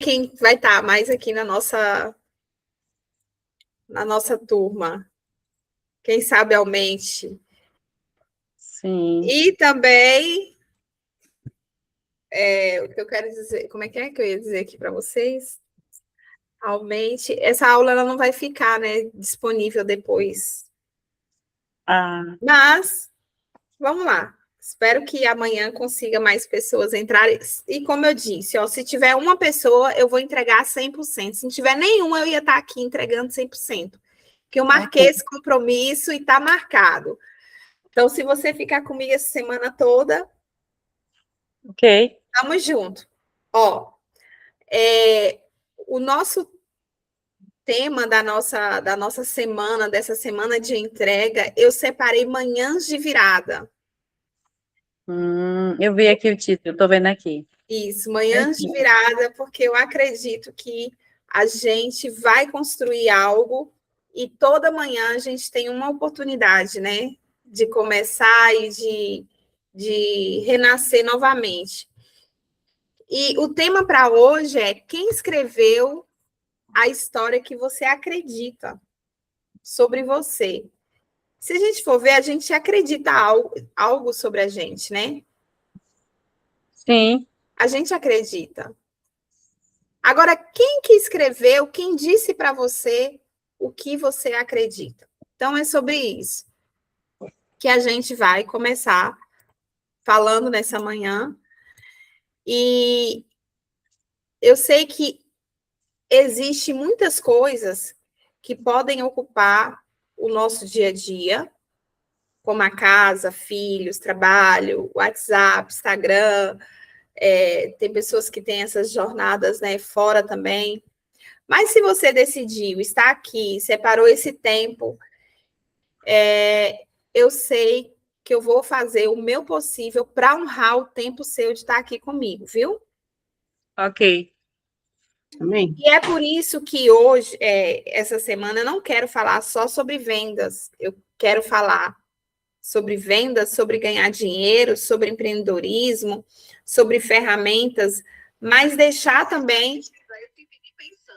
quem vai estar mais aqui na nossa turma. Quem sabe aumente. Sim. E também, o que eu quero dizer, como é que eu ia dizer aqui para vocês? Aumente. Essa aula ela não vai ficar, né, disponível depois. Mas, vamos lá. Espero que amanhã consiga mais pessoas entrarem. E como eu disse, ó, se tiver uma pessoa, eu vou entregar 100%. Se não tiver nenhuma, eu ia estar aqui entregando 100%. Porque eu marquei esse compromisso e está marcado. Então, se você ficar comigo essa semana toda, ok. Tamo junto. Ó, o nosso tema da nossa semana, dessa semana de entrega, eu separei manhãs de virada. Eu vi aqui o título, estou vendo aqui. Isso, manhãs de virada, porque eu acredito que a gente vai construir algo e toda manhã a gente tem uma oportunidade, né? De começar e de renascer novamente. E o tema para hoje é quem escreveu a história que você acredita sobre você. Se a gente for ver, a gente acredita algo sobre a gente, né? Sim. A gente acredita. Agora, quem que escreveu, quem disse para você o que você acredita? Então, é sobre isso que a gente vai começar falando nessa manhã. E eu sei que existe muitas coisas que podem ocupar o nosso dia a dia, como a casa, filhos, trabalho, WhatsApp, Instagram, tem pessoas que têm essas jornadas, né, fora também. Mas se você decidiu estar aqui, separou esse tempo, eu sei que eu vou fazer o meu possível para honrar o tempo seu de estar aqui comigo, viu? Ok. Amém. E é por isso que hoje, essa semana, eu não quero falar só sobre vendas. Eu quero falar sobre vendas, sobre ganhar dinheiro, sobre empreendedorismo, sobre ferramentas, mas deixar também.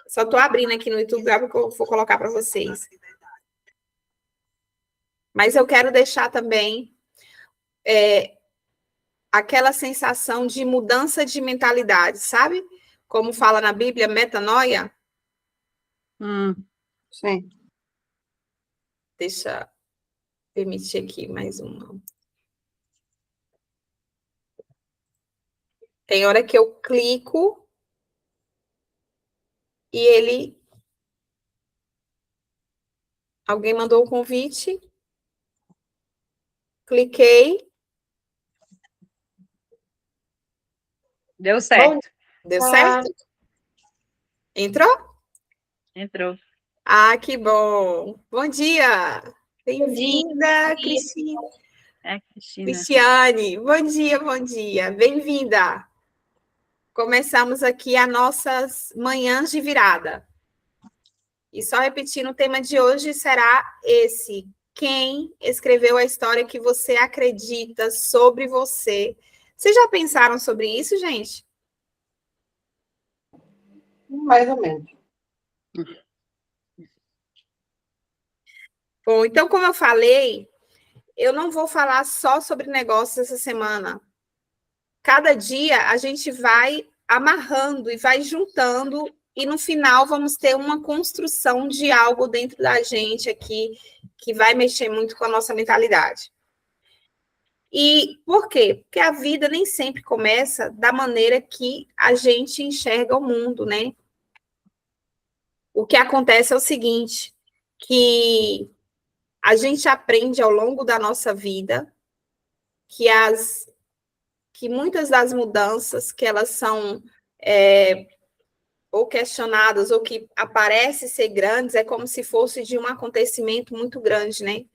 Só estou abrindo aqui no YouTube, que eu vou colocar para vocês. Mas eu quero deixar também aquela sensação de mudança de mentalidade, sabe? Como fala na Bíblia, metanoia. Sim. Deixa eu permitir aqui mais uma. Tem hora que eu clico e ele. Alguém mandou o convite. Cliquei. Deu certo. Deu certo? Entrou? Entrou. Ah, que bom. Bom dia. Bem-vinda, Cristina. Cristina. Cristiane. Bom dia, bom dia. Bem-vinda. Começamos aqui as nossas manhãs de virada. E só repetindo, o tema de hoje será esse. Quem escreveu a história que você acredita sobre você? Vocês já pensaram sobre isso, gente? Mais ou menos. Bom, então, como eu falei, eu não vou falar só sobre negócios essa semana. Cada dia a gente vai amarrando e vai juntando, e no final vamos ter uma construção de algo dentro da gente aqui que vai mexer muito com a nossa mentalidade. E por quê? Porque a vida nem sempre começa da maneira que a gente enxerga o mundo, né? O que acontece é o seguinte, que a gente aprende ao longo da nossa vida que muitas das mudanças que elas são ou questionadas ou que aparecem ser grandes é como se fosse de um acontecimento muito grande, né?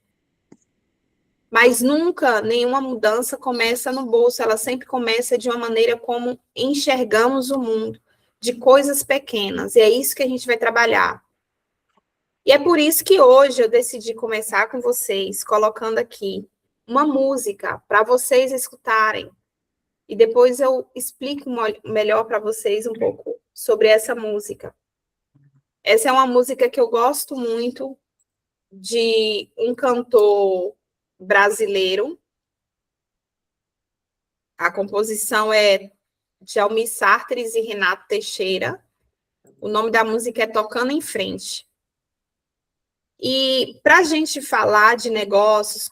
Mas nunca nenhuma mudança começa no bolso, ela sempre começa de uma maneira como enxergamos o mundo, de coisas pequenas, e é isso que a gente vai trabalhar. E é por isso que hoje eu decidi começar com vocês, colocando aqui uma música para vocês escutarem, e depois eu explico melhor para vocês um pouco sobre essa música. Essa é uma música que eu gosto muito, de um cantor brasileiro. A composição é de Almir Sartres e Renato Teixeira. O nome da música é Tocando em Frente. E para a gente falar de negócios,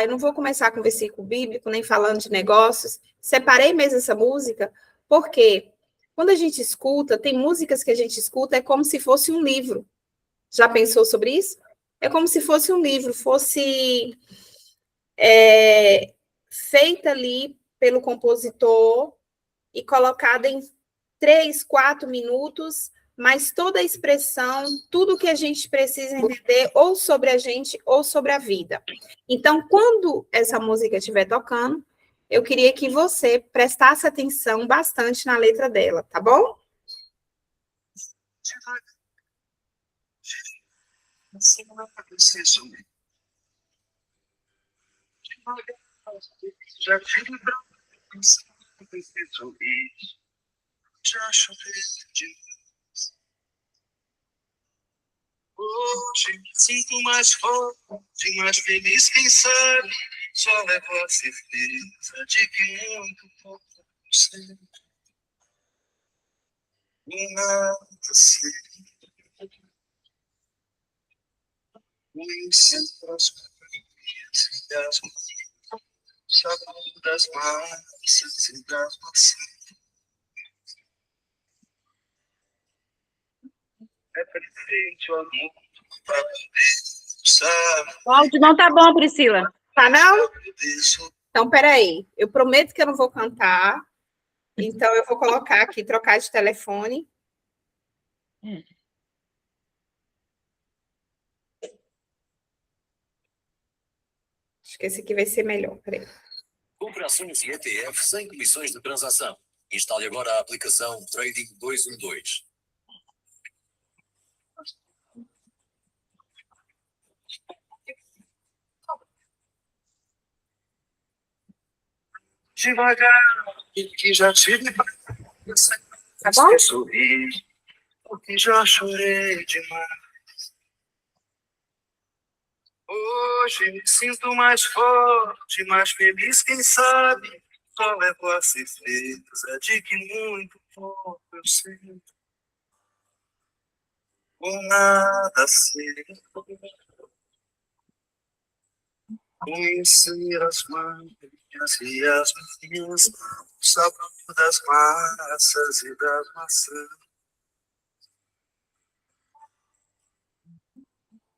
eu não vou começar com versículo bíblico, nem falando de negócios, separei mesmo essa música, porque quando a gente escuta, tem músicas que a gente escuta, é como se fosse um livro. Já pensou sobre isso? É como se fosse um livro, fosse feita ali pelo compositor e colocada em 3, 4 minutos, mas toda a expressão, tudo que a gente precisa entender, ou sobre a gente, ou sobre a vida. Então, quando essa música estiver tocando, eu queria que você prestasse atenção bastante na letra dela, tá bom? Já tive pra preciso ir. Já choveu demais. Hoje me sinto mais forte, mais feliz, quem sabe. Só levo a certeza de que muito pouco sei. E nada sei. Conhecer as coisas e as sabor das massas e das maçãs. É preciso amor para poder usar. O áudio não tá bom, Priscila. Tá, não? Então, peraí. Eu prometo que eu não vou cantar. Então, eu vou colocar aqui, trocar de telefone. Acho que esse aqui vai ser melhor. Peraí. Compre ações e ETF sem comissões de transação. Instale agora a aplicação Trading 212. Devagar, que já tive Tá bom? para sorrir, porque já chorei demais. Hoje me sinto mais forte, mais feliz, quem sabe. Só levo a certeza de que muito pouco eu sei. Ou nada sei. Conhecer as manhas e as minhas, o sabor das massas e das maçãs.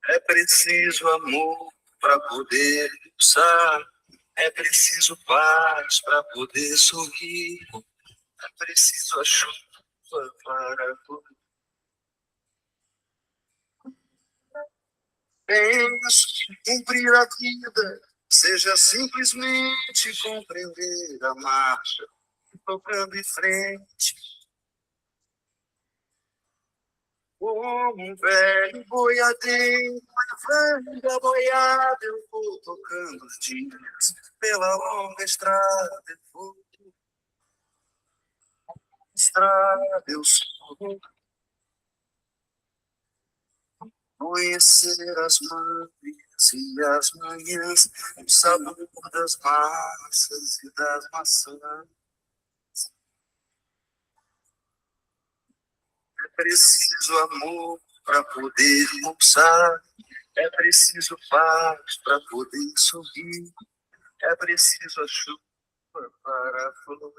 É preciso amor para poder usar, é preciso paz para poder sorrir, é preciso a chuva para poder. Penso que cumprir a vida seja simplesmente compreender a marcha, tocando em frente. Como um velho boiadeiro, levando a boiada, eu vou tocando os dias pela longa estrada. Eu vou estrada, eu sou. Conhecer as manhas e as manhãs, o sabor das massas e das maçãs. É preciso amor para poder pulsar, é preciso paz para poder sorrir, é preciso a chuva para fluir.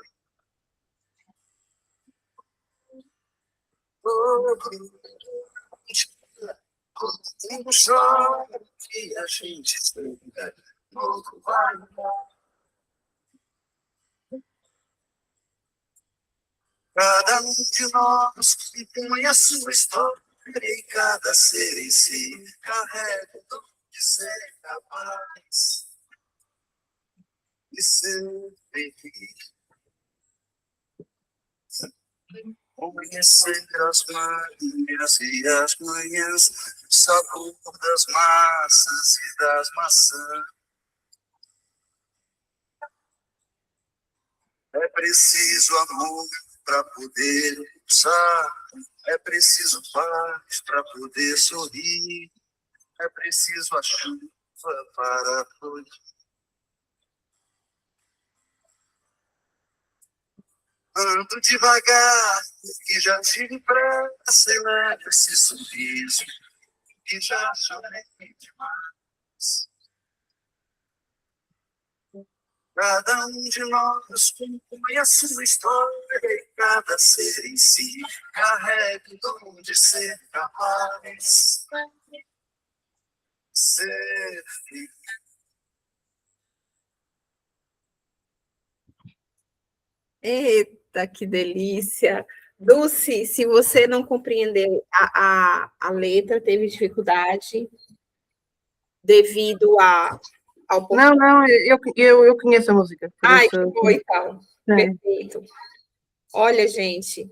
No chão que a gente espera, outro vai. Cada um de nós impõe a sua história e cada ser em si carrega o dom de ser capaz de ser feliz. Conhecer as manhas e as manhãs, o sabor das massas e das maçãs. É preciso amor para poder pulsar. É preciso paz para poder sorrir. É preciso a chuva para florir. Ando devagar, que já tive pressa, e levo esse sorriso, que já chorei demais. Cada um de nós compõe a sua história, e cada ser em si carrega o dom de ser capaz. Ser feliz. Eita, que delícia! Dulce, se você não compreendeu a letra, teve dificuldade devido ao... Não, eu conheço a música. Por Ai, isso, que bom, então. é. Perfeito. Olha, gente,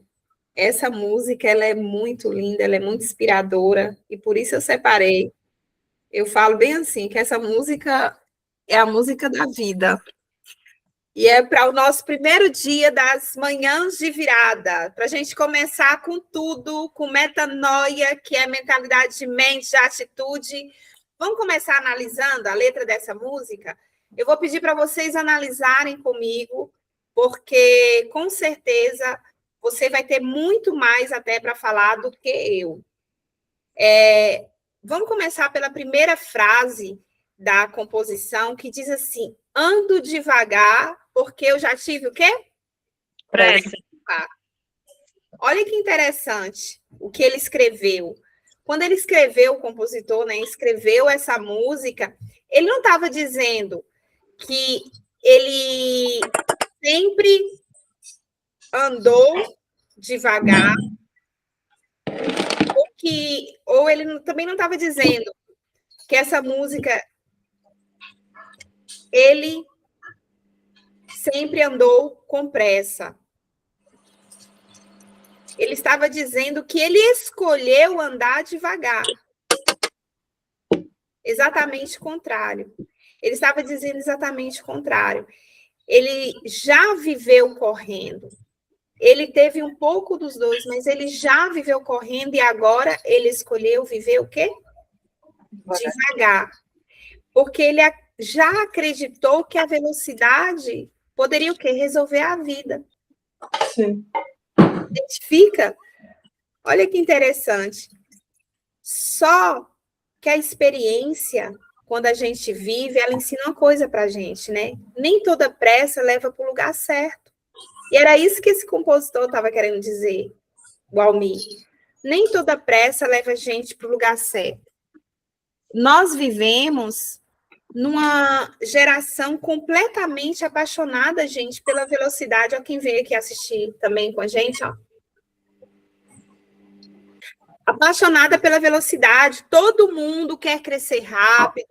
essa música, ela é muito linda, ela é muito inspiradora, e por isso eu separei. Eu falo bem assim, que essa música é a música da vida. E é para o nosso primeiro dia das manhãs de virada, para a gente começar com tudo, com metanoia, que é mentalidade de mente, de atitude. Vamos começar analisando a letra dessa música? Eu vou pedir para vocês analisarem comigo, porque com certeza você vai ter muito mais até para falar do que eu. Vamos começar pela primeira frase da composição, que diz assim: ando devagar, porque eu já tive o quê? Pressa. Olha que interessante o que ele escreveu. Quando ele escreveu, o compositor, né, escreveu essa música, ele não estava dizendo que ele sempre andou devagar, ou ele também não estava dizendo que essa música ele sempre andou com pressa. Ele estava dizendo que ele escolheu andar devagar. Exatamente o contrário. Ele estava dizendo exatamente o contrário. Ele já viveu correndo. Ele teve um pouco dos dois, mas ele já viveu correndo e agora ele escolheu viver o quê? Devagar. Porque ele já acreditou que a velocidade poderia o quê? Resolver a vida. Sim. Identifica? Olha que interessante. Só que a experiência, quando a gente vive, ela ensina uma coisa para a gente, né? Nem toda pressa leva para o lugar certo. E era isso que esse compositor estava querendo dizer, o Almir. Nem toda pressa leva a gente para o lugar certo. Nós vivemos numa geração completamente apaixonada, gente, pela velocidade. Ó, quem veio aqui assistir também com a gente, ó. Apaixonada pela velocidade. Todo mundo quer crescer rápido,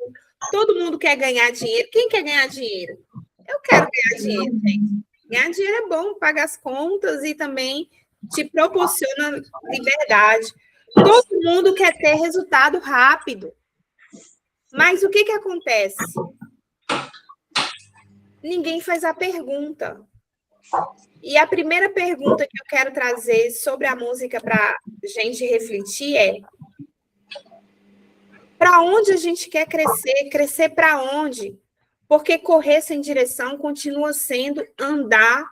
todo mundo quer ganhar dinheiro. Quem quer ganhar dinheiro? Eu quero ganhar dinheiro, gente. Ganhar dinheiro é bom, paga as contas e também te proporciona liberdade. Todo mundo quer ter resultado rápido. Mas o que acontece? Ninguém faz a pergunta. E a primeira pergunta que eu quero trazer sobre a música para a gente refletir é: para onde a gente quer crescer? Crescer para onde? Porque correr sem direção continua sendo andar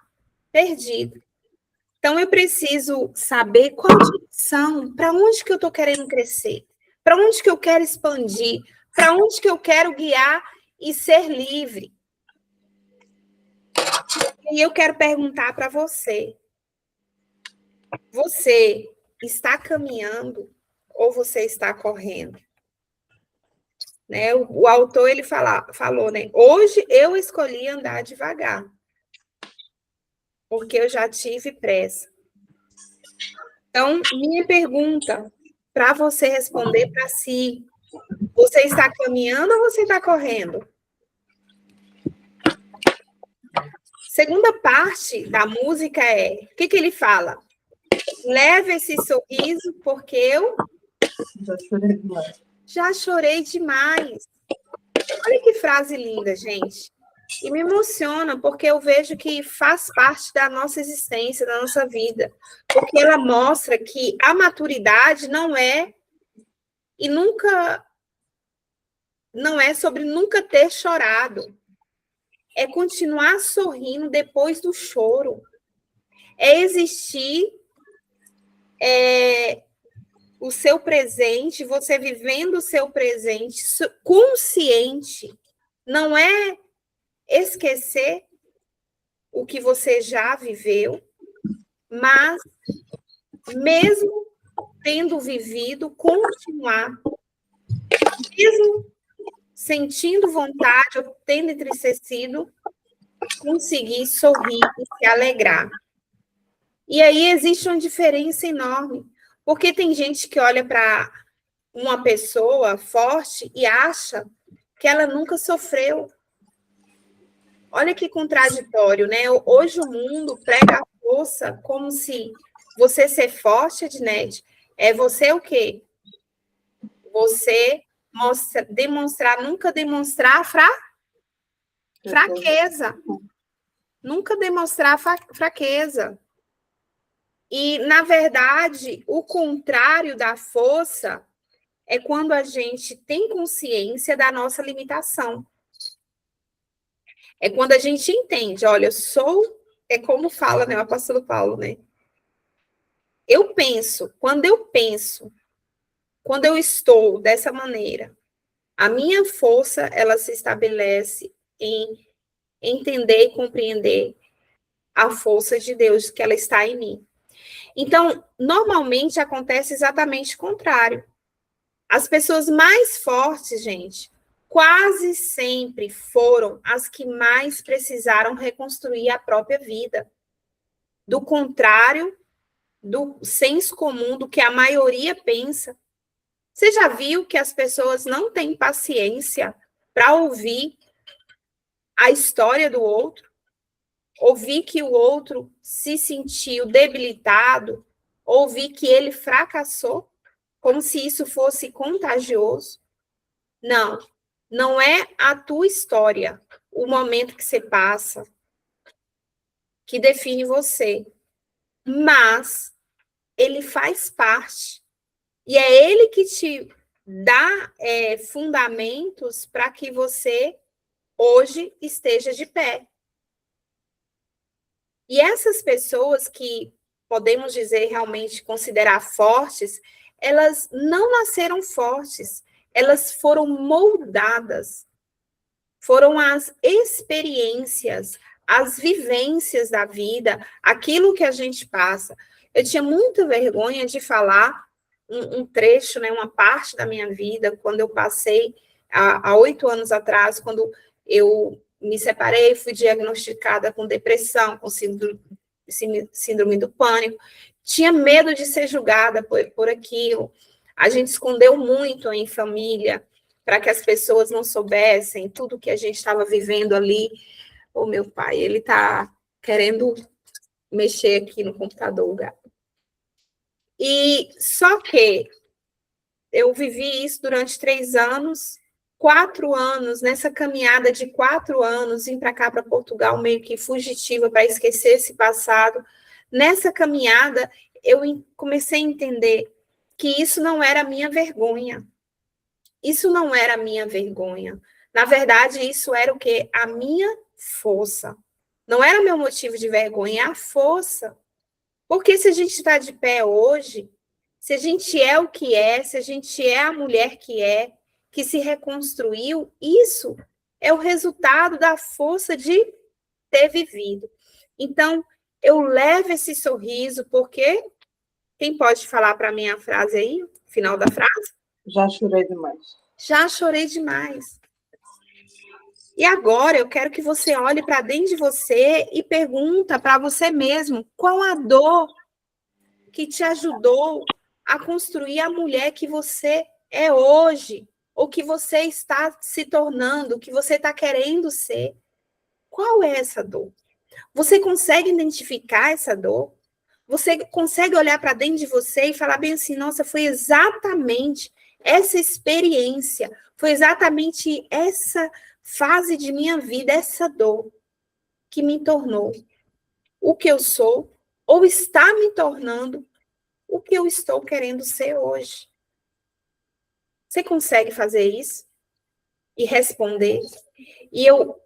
perdido. Então, eu preciso saber qual direção, para onde que eu estou querendo crescer, para onde que eu quero expandir, para onde que eu quero guiar e ser livre. E eu quero perguntar para você: você está caminhando ou você está correndo? Né? O autor ele falou, né? Hoje eu escolhi andar devagar, porque eu já tive pressa. Então, minha pergunta para você responder para si: você está caminhando ou você está correndo? Segunda parte da música é, o que ele fala? Leve esse sorriso, porque eu já chorei demais. Olha que frase linda, gente. E me emociona, porque eu vejo que faz parte da nossa existência, da nossa vida. Porque ela mostra que a maturidade não é e nunca não é sobre nunca ter chorado. É continuar sorrindo depois do choro. É existir o seu presente, você vivendo o seu presente consciente. Não é esquecer o que você já viveu, mas mesmo tendo vivido, continuar. Mesmo sentindo vontade ou tendo entristecido, conseguir sorrir e se alegrar. E aí existe uma diferença enorme, porque tem gente que olha para uma pessoa forte e acha que ela nunca sofreu. Olha que contraditório, né? Hoje o mundo prega a força como se você ser forte, Ednete, é você o quê? Você nunca demonstrar fraqueza. Nunca demonstrar fraqueza. E, na verdade, o contrário da força é quando a gente tem consciência da nossa limitação. É quando a gente entende, olha, é como fala, né, o apóstolo Paulo, né? Quando eu estou dessa maneira, a minha força, ela se estabelece em entender e compreender a força de Deus, que ela está em mim. Então, normalmente acontece exatamente o contrário. As pessoas mais fortes, gente, quase sempre foram as que mais precisaram reconstruir a própria vida. Do contrário do senso comum, do que a maioria pensa. Você já viu que as pessoas não têm paciência para ouvir a história do outro? Ouvir que o outro se sentiu debilitado? Ouvir que ele fracassou? Como se isso fosse contagioso? Não, não é a tua história, o momento que você passa, que define você. Mas ele faz parte. E é ele que te dá fundamentos para que você hoje esteja de pé. E essas pessoas que podemos dizer realmente considerar fortes, elas não nasceram fortes, elas foram moldadas. Foram as experiências, as vivências da vida, aquilo que a gente passa. Eu tinha muita vergonha de falar um trecho, né, uma parte da minha vida, quando eu passei, há 8 anos atrás, quando eu me separei, fui diagnosticada com depressão, com síndrome do pânico, tinha medo de ser julgada por aquilo. A gente escondeu muito em família, para que as pessoas não soubessem tudo que a gente estava vivendo ali. Ô, meu pai, ele está querendo mexer aqui no computador, gato. E só que eu vivi isso durante 3 anos, 4 anos, nessa caminhada de 4 anos, vim para cá, para Portugal, meio que fugitiva, para esquecer esse passado. Nessa caminhada, eu comecei a entender que isso não era a minha vergonha. Isso não era a minha vergonha. Na verdade, isso era o quê? A minha força. Não era meu motivo de vergonha, é a força. Porque se a gente está de pé hoje, se a gente é o que é, se a gente é a mulher que se reconstruiu, isso é o resultado da força de ter vivido. Então, eu levo esse sorriso, porque quem pode falar para mim a frase aí, final da frase? Já chorei demais. Já chorei demais. E agora eu quero que você olhe para dentro de você e pergunta para você mesmo qual a dor que te ajudou a construir a mulher que você é hoje, ou que você está se tornando, que você está querendo ser. Qual é essa dor? Você consegue identificar essa dor? Você consegue olhar para dentro de você e falar bem assim, nossa, foi exatamente essa experiência, foi exatamente essa faze de minha vida essa dor que me tornou o que eu sou, ou está me tornando o que eu estou querendo ser hoje. Você consegue fazer isso? E responder? E eu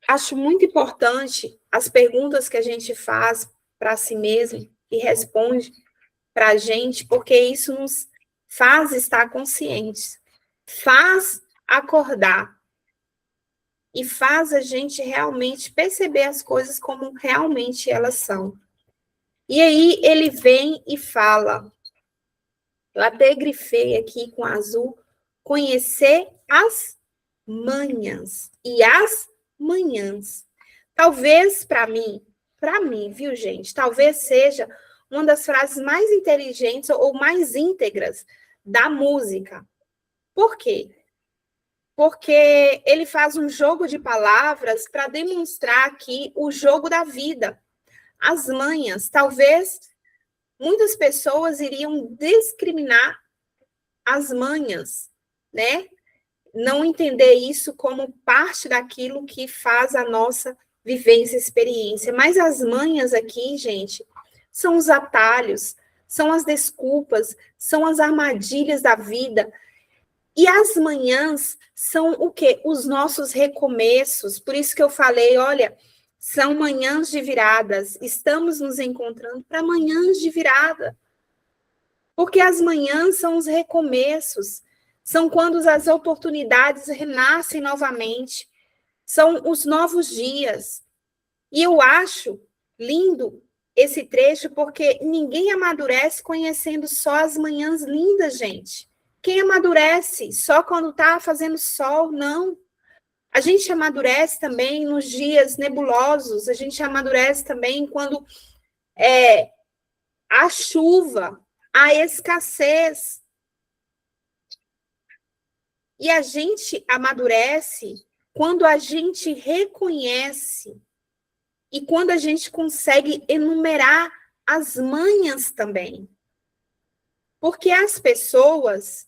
acho muito importante as perguntas que a gente faz para si mesmo e responde para a gente, porque isso nos faz estar conscientes, faz acordar e faz a gente realmente perceber as coisas como realmente elas são. E aí ele vem e fala, eu até grifei aqui com azul, conhecer as manhas e as manhãs. Talvez para mim, viu, gente? Talvez seja uma das frases mais inteligentes ou mais íntegras da música. Por quê? Porque ele faz um jogo de palavras para demonstrar aqui o jogo da vida. As manhas, talvez muitas pessoas iriam discriminar as manhas, né? Não entender isso como parte daquilo que faz a nossa vivência e experiência. Mas as manhas aqui, gente, são os atalhos, são as desculpas, são as armadilhas da vida. E as manhãs são o quê? Os nossos recomeços. Por isso que eu falei, olha, são manhãs de viradas. Estamos nos encontrando para manhãs de virada. Porque as manhãs são os recomeços. São quando as oportunidades renascem novamente. São os novos dias. E eu acho lindo esse trecho, porque ninguém amadurece conhecendo só as manhãs lindas, gente. Quem amadurece só quando está fazendo sol? Não. A gente amadurece também nos dias nebulosos, a gente amadurece também quando há chuva, há escassez. E a gente amadurece quando a gente reconhece e quando a gente consegue enumerar as manhas também. Porque as pessoas,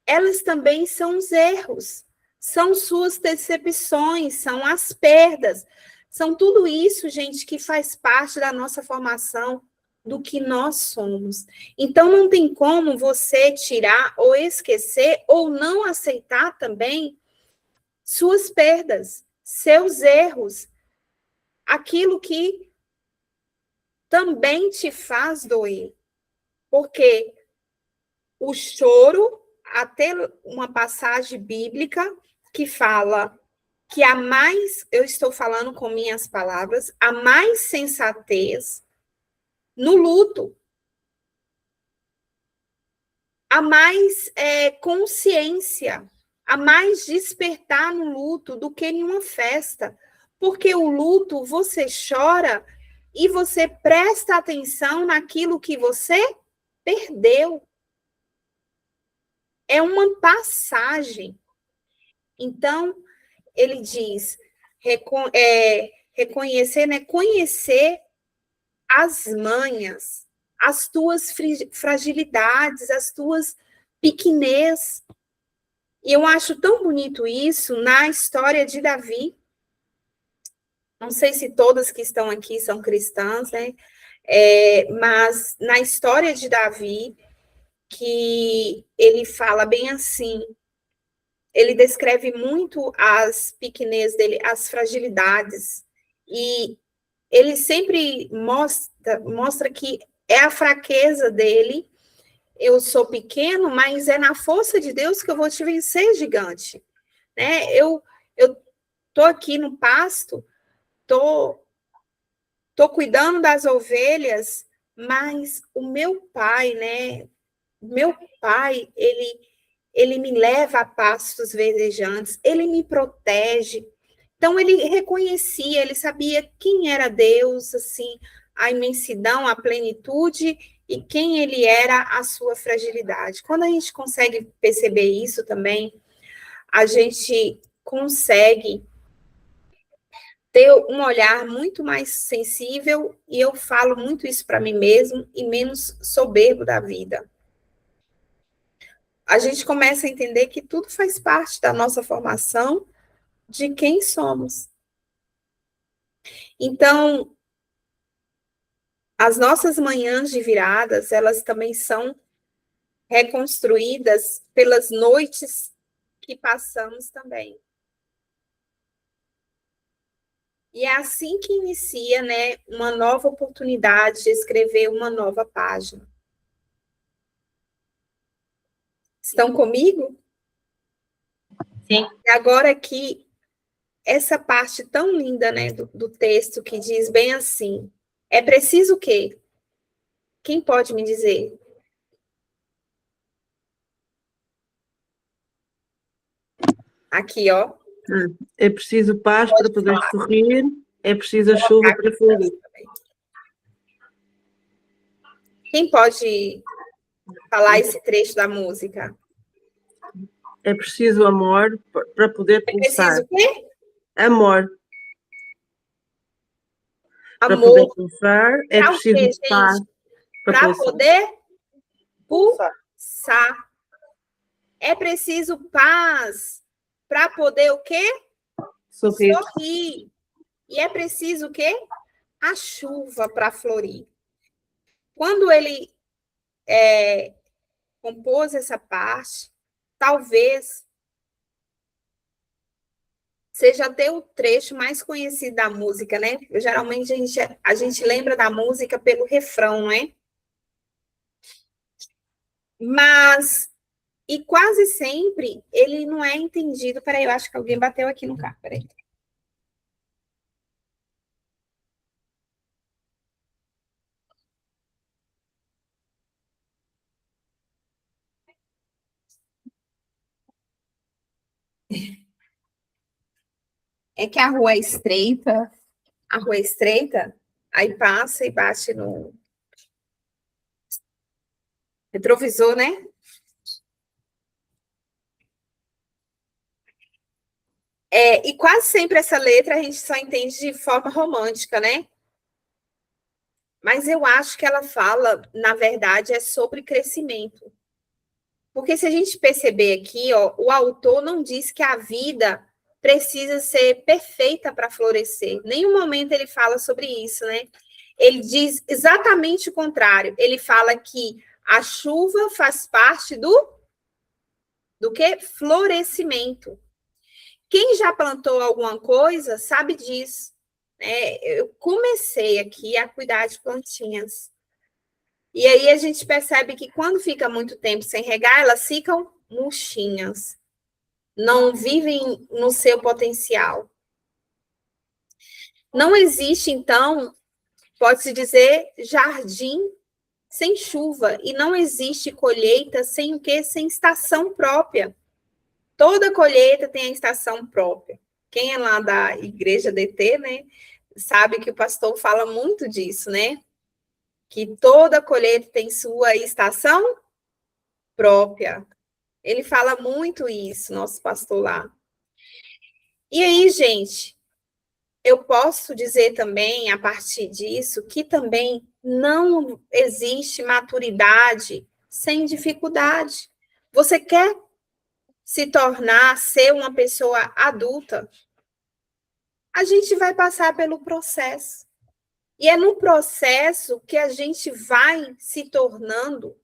elas também são os erros, são suas decepções, são as perdas, são tudo isso, gente, que faz parte da nossa formação, do que nós somos. Então, não tem como você tirar ou esquecer ou não aceitar também suas perdas, seus erros, aquilo que também te faz doer. Porque o choro, até uma passagem bíblica que fala que há mais, eu estou falando com minhas palavras, há mais sensatez no luto, há mais consciência, há mais despertar no luto do que em uma festa, porque o luto você chora e você presta atenção naquilo que você perdeu. É uma passagem. Então, ele diz, reconhecer, né? Conhecer as manhas, as tuas fragilidades, as tuas pequenez. E eu acho tão bonito isso na história de Davi. Não sei se todas que estão aqui são cristãs, né? Mas na história de Davi, que ele fala bem assim, ele descreve muito as pequenez dele, as fragilidades, e ele sempre mostra que é a fraqueza dele, eu sou pequeno, mas é na força de Deus que eu vou te vencer, gigante. Né? Eu tô aqui no pasto, tô cuidando das ovelhas, mas o meu pai, né? Meu pai, ele me leva a pastos verdejantes, ele me protege. Então, ele reconhecia, ele sabia quem era Deus, assim, a imensidão, a plenitude, e quem ele era, a sua fragilidade. Quando a gente consegue perceber isso também, a gente consegue ter um olhar muito mais sensível, e eu falo muito isso para mim mesmo, e menos soberbo da vida. A gente começa a entender que tudo faz parte da nossa formação, de quem somos. Então, as nossas manhãs de viradas, elas também são reconstruídas pelas noites que passamos também. E é assim que inicia, né, uma nova oportunidade de escrever uma nova página. Estão comigo? Sim. E agora aqui, essa parte tão linda, né, do texto que diz bem assim, é preciso o quê? Quem pode me dizer? Aqui, ó. É preciso paz para poder sorrir, é preciso a chuva para florir. Quem pode falar esse trecho da música? É preciso amor para poder É pulsar. preciso o quê? Amor. Para poder Amor. pulsar, é Para o quê, preciso paz gente? para Para pulsar. poder pulsar. É preciso paz para poder o quê? Sorrir. Sorrir. E é preciso o quê? A chuva para florir. Quando ele compôs essa parte, talvez seja até o trecho mais conhecido da música, né? Geralmente a gente lembra da música pelo refrão, não é? Mas, e quase sempre, ele não é entendido. Peraí, eu acho que alguém bateu aqui no carro, peraí. É que a rua é estreita, aí passa e bate no retrovisor, né? E quase sempre essa letra a gente só entende de forma romântica, né? Mas eu acho que ela fala, na verdade, é sobre crescimento. Porque se a gente perceber aqui, ó, o autor não diz que a vida precisa ser perfeita para florescer. Nenhum momento ele fala sobre isso, né? Ele diz exatamente o contrário. Ele fala que a chuva faz parte do que? Florescimento. Quem já plantou alguma coisa sabe disso. Eu comecei aqui a cuidar de plantinhas. E aí a gente percebe que quando fica muito tempo sem regar, elas ficam murchinhas. Não vivem no seu potencial. Não existe, então, pode-se dizer, jardim sem chuva. E não existe colheita sem o quê? Sem estação própria. Toda colheita tem a estação própria. Quem é lá da igreja DT, né, sabe que o pastor fala muito disso, né? Que toda colheita tem sua estação própria. Ele fala muito isso, nosso pastor lá. E aí, gente, eu posso dizer também, a partir disso, que também não existe maturidade sem dificuldade. Você quer se tornar, ser uma pessoa adulta, a gente vai passar pelo processo. E é no processo que a gente vai se tornando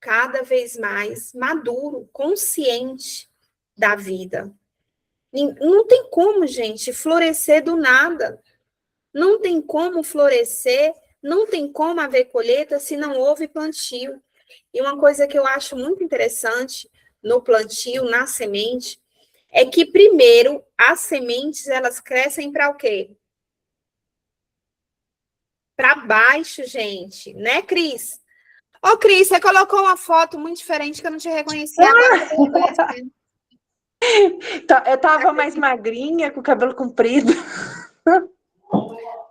cada vez mais maduro, consciente da vida. Não tem como, gente, florescer do nada. Não tem como florescer, não tem como haver colheita se não houve plantio. E uma coisa que eu acho muito interessante no plantio, na semente, é que primeiro as sementes elas crescem para o quê? Para baixo, gente, né, Cris? Ô, Cris, você colocou uma foto muito diferente que eu não te reconheci agora. Eu tava mais magrinha, com o cabelo comprido.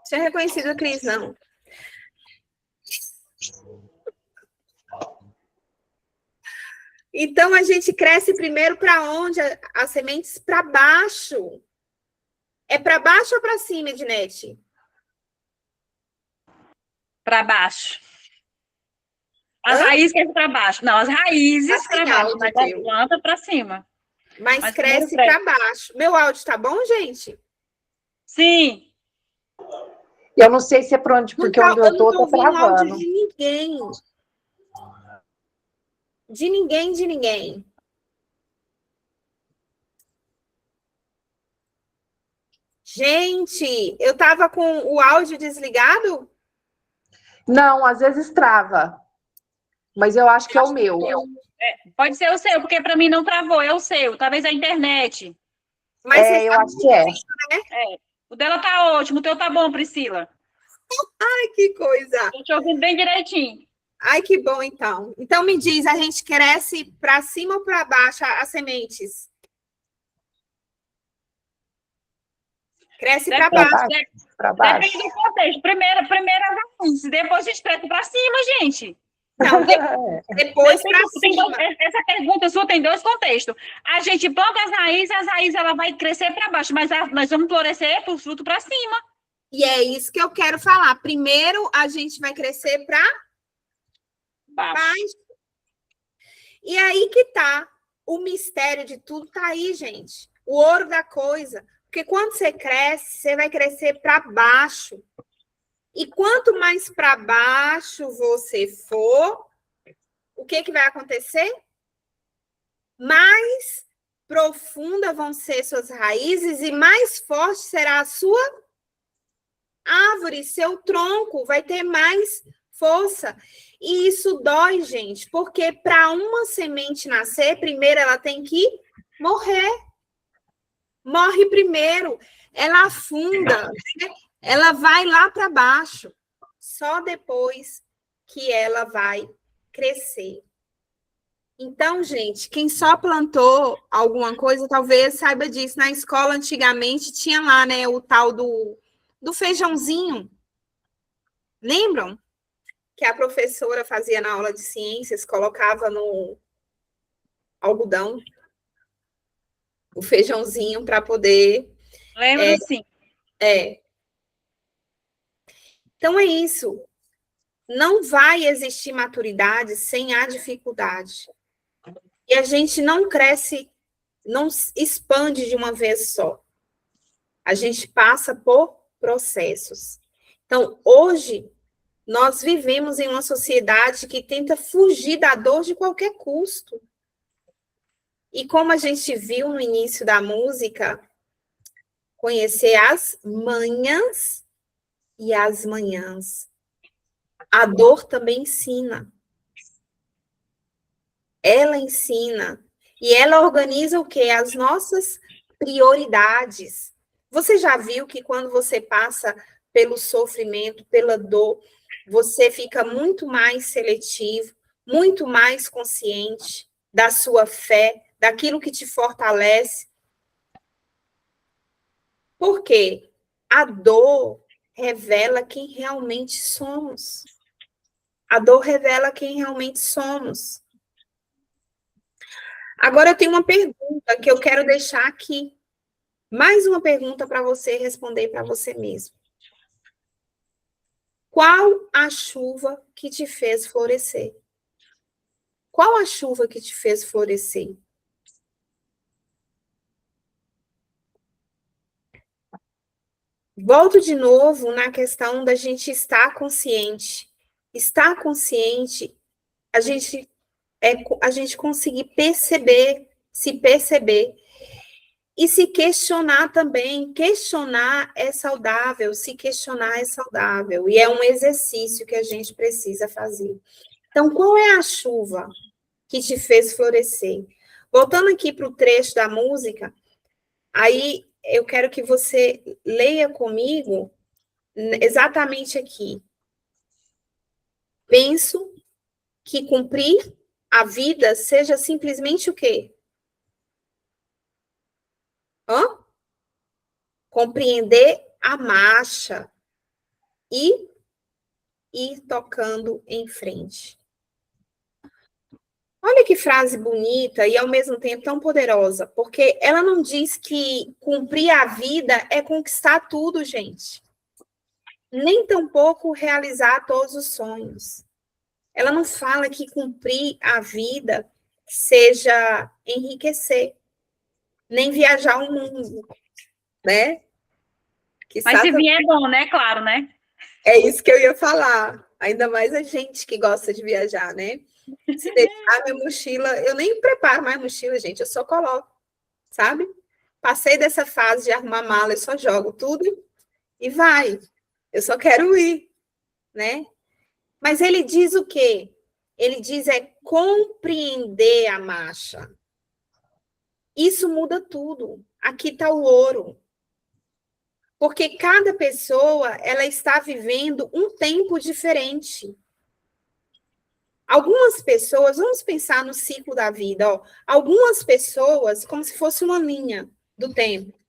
Tinha reconhecido a Cris, não. Então, a gente cresce primeiro para onde? As sementes para baixo. É para baixo ou para cima, Ednete? Para baixo. As raízes para baixo. Não, as raízes para baixo, mas a planta para cima. Mas primeiro cresce para baixo. Meu áudio tá bom, gente? Sim. Eu não sei se é por onde, porque onde eu não tô, tô tá ouvindo áudio travando. de ninguém. De ninguém, de ninguém. Gente, eu tava com o áudio desligado? Não, às vezes trava. Mas eu acho que é o meu. Pode ser o seu, porque para mim não travou, é o seu. Talvez a internet. Mas você Eu sabe acho que é. O dela tá ótimo, o teu tá bom, Priscila. que coisa. Tô te ouvindo bem direitinho. Ai, que bom, então. Então, me diz, a gente cresce para cima ou para baixo as sementes? Cresce para Depende, baixo. Para baixo. depende do contexto. Primeiro as raízes, depois a gente cresce para cima, gente. Não, depois para cima. Essa pergunta sua tem dois contextos. A gente planta as raízes ela vai crescer para baixo, mas nós vamos florescer para o fruto para cima. E é isso que eu quero falar. Primeiro, a gente vai crescer para baixo. E aí que tá. O mistério de tudo tá aí, gente. O ouro da coisa. Porque quando você cresce, você vai crescer para baixo. E quanto mais para baixo você for, o que vai acontecer? Mais profunda vão ser suas raízes e mais forte será a sua árvore, seu tronco, vai ter mais força. E isso dói, gente, porque para uma semente nascer, primeiro ela tem que morrer. Morre primeiro, ela afunda, né? Ela vai lá para baixo. Só depois que ela vai crescer. Então, gente, quem só plantou alguma coisa, talvez saiba disso. Na escola, antigamente, tinha lá, né, o tal do feijãozinho. Lembram? Que a professora fazia na aula de ciências, colocava no algodão o feijãozinho para poder... Lembro, sim. Então, é isso. Não vai existir maturidade sem a dificuldade. E a gente não cresce, não expande de uma vez só. A gente passa por processos. Então, hoje, nós vivemos em uma sociedade que tenta fugir da dor de qualquer custo. E como a gente viu no início da música, conhecer as manhas e as manhãs. A dor também ensina. Ela ensina. E ela organiza o quê? As nossas prioridades. Você já viu que quando você passa pelo sofrimento, pela dor, você fica muito mais seletivo, muito mais consciente da sua fé, daquilo que te fortalece. Por quê? A dor revela quem realmente somos. A dor revela quem realmente somos. Agora eu tenho uma pergunta que eu quero deixar aqui. Mais uma pergunta para você responder para você mesmo. Qual a chuva que te fez florescer? Qual a chuva que te fez florescer? Volto de novo na questão da gente estar consciente. Estar consciente, a gente conseguir perceber, se perceber. E se questionar também. Questionar é saudável, se questionar é saudável. E é um exercício que a gente precisa fazer. Então, qual é a chuva que te fez florescer? Voltando aqui para o trecho da música, aí eu quero que você leia comigo exatamente aqui. Penso que cumprir a vida seja simplesmente o quê? Compreender a marcha e ir tocando em frente. Olha que frase bonita e, ao mesmo tempo, tão poderosa, porque ela não diz que cumprir a vida é conquistar tudo, gente. Nem tampouco realizar todos os sonhos. Ela não fala que cumprir a vida seja enriquecer. nem viajar o mundo, né? Mas se vier é bom, né? Claro, né? É isso que eu ia falar. Ainda mais a gente que gosta de viajar, né? Se deixar minha mochila, eu nem preparo mais mochila, gente, eu só coloco, sabe? Passei dessa fase de arrumar mala, eu só jogo tudo e vai. Eu só quero ir, né? Mas ele diz o quê? Ele diz compreender a marcha. Isso muda tudo. Aqui está o ouro. Porque cada pessoa, ela está vivendo um tempo diferente. Algumas pessoas, vamos pensar no ciclo da vida, ó. Algumas pessoas, como se fosse uma linha do tempo.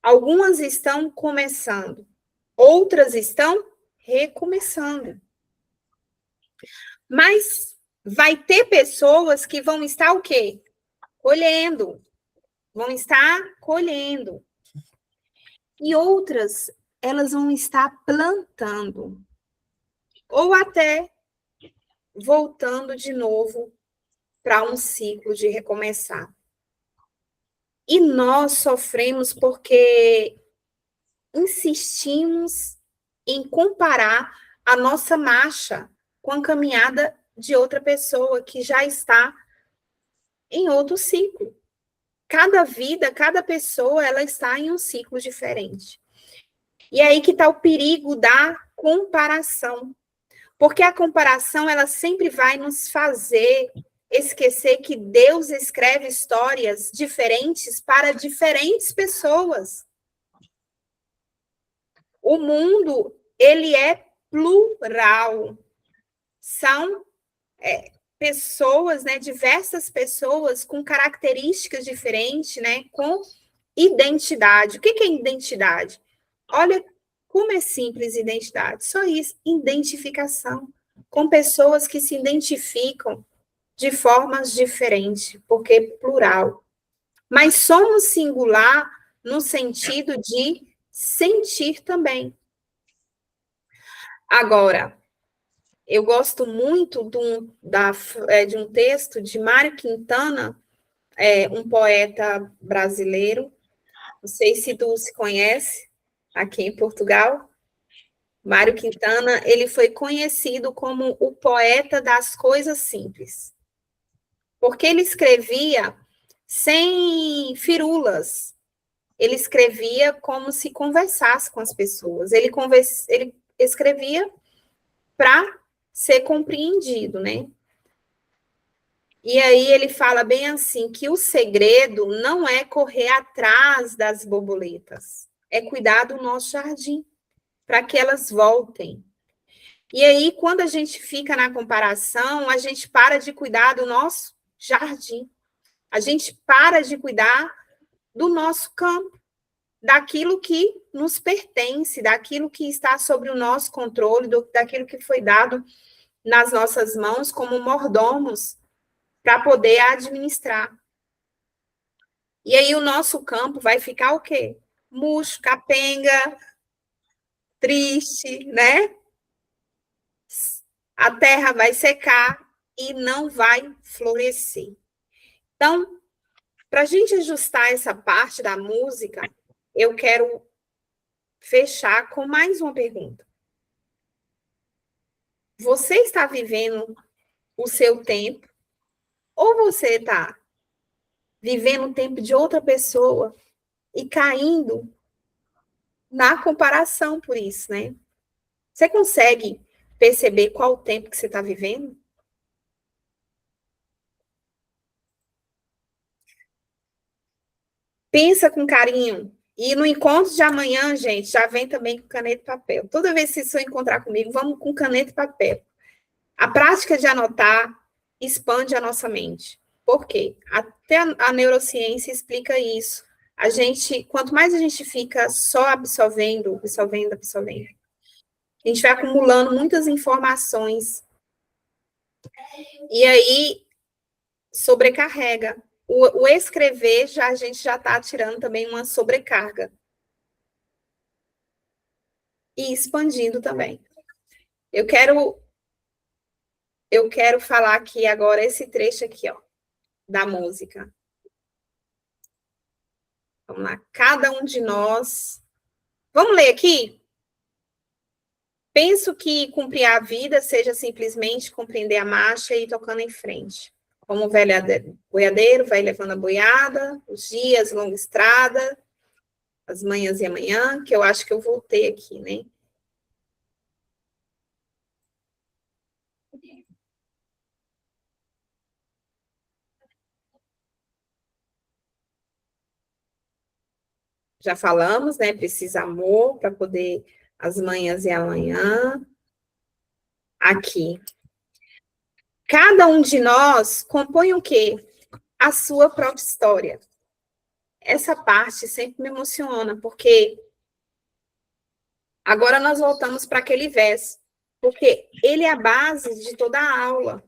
Algumas estão começando, outras estão recomeçando. Mas vai ter pessoas que vão estar o quê? Colhendo. Vão estar colhendo. E outras, elas vão estar plantando. Ou até voltando de novo para um ciclo de recomeçar. E nós sofremos porque insistimos em comparar a nossa marcha com a caminhada de outra pessoa que já está em outro ciclo. Cada vida, cada pessoa, ela está em um ciclo diferente. E é aí que está o perigo da comparação. Porque a comparação, ela sempre vai nos fazer esquecer que Deus escreve histórias diferentes para diferentes pessoas. O mundo, ele é plural. São pessoas, né, diversas pessoas com características diferentes, né, com identidade. O que é identidade? Olha como é simples identidade. Só isso, identificação. Com pessoas que se identificam de formas diferentes, porque é plural. Mas somos singular no sentido de sentir também. Agora, eu gosto muito de um texto de Mário Quintana, um poeta brasileiro. Não sei se Dulce conhece, aqui em Portugal. Mário Quintana, ele foi conhecido como o poeta das coisas simples. Porque ele escrevia sem firulas. Ele escrevia como se conversasse com as pessoas. Ele escrevia para ser compreendido, né? E aí ele fala bem assim, que o segredo não é correr atrás das borboletas, é cuidar do nosso jardim, para que elas voltem. E aí, quando a gente fica na comparação, a gente para de cuidar do nosso jardim. A gente para de cuidar do nosso campo, daquilo que nos pertence, daquilo que está sobre o nosso controle, daquilo que foi dado nas nossas mãos como mordomos para poder administrar. E aí o nosso campo vai ficar o quê? Murcho, capenga, triste, né? A terra vai secar e não vai florescer. Então, para a gente ajustar essa parte da música, eu quero fechar com mais uma pergunta. Você está vivendo o seu tempo ou você está vivendo o tempo de outra pessoa e caindo na comparação por isso, né? Você consegue perceber qual o tempo que você está vivendo? Pensa com carinho. E no encontro de amanhã, gente, já vem também com caneta e papel. Toda vez que você encontrar comigo, vamos com caneta e papel. A prática de anotar expande a nossa mente. Por quê? Até a neurociência explica isso. Quanto mais a gente fica só absorvendo, a gente vai acumulando muitas informações. E aí, sobrecarrega. O escrever, a gente já está tirando também uma sobrecarga. E expandindo também. Eu quero falar aqui agora esse trecho aqui, ó, da música. Vamos lá. Cada um de nós. Vamos ler aqui? Penso que cumprir a vida seja simplesmente compreender a marcha e ir tocando em frente. Como o velho boiadeiro vai levando a boiada, os dias, longa estrada, as manhãs e amanhã, que eu acho que eu voltei aqui, né? Já falamos, né? Precisa amor para poder as manhãs e amanhã. Aqui. Cada um de nós compõe o quê? A sua própria história. Essa parte sempre me emociona, porque agora nós voltamos para aquele verso, porque ele é a base de toda a aula.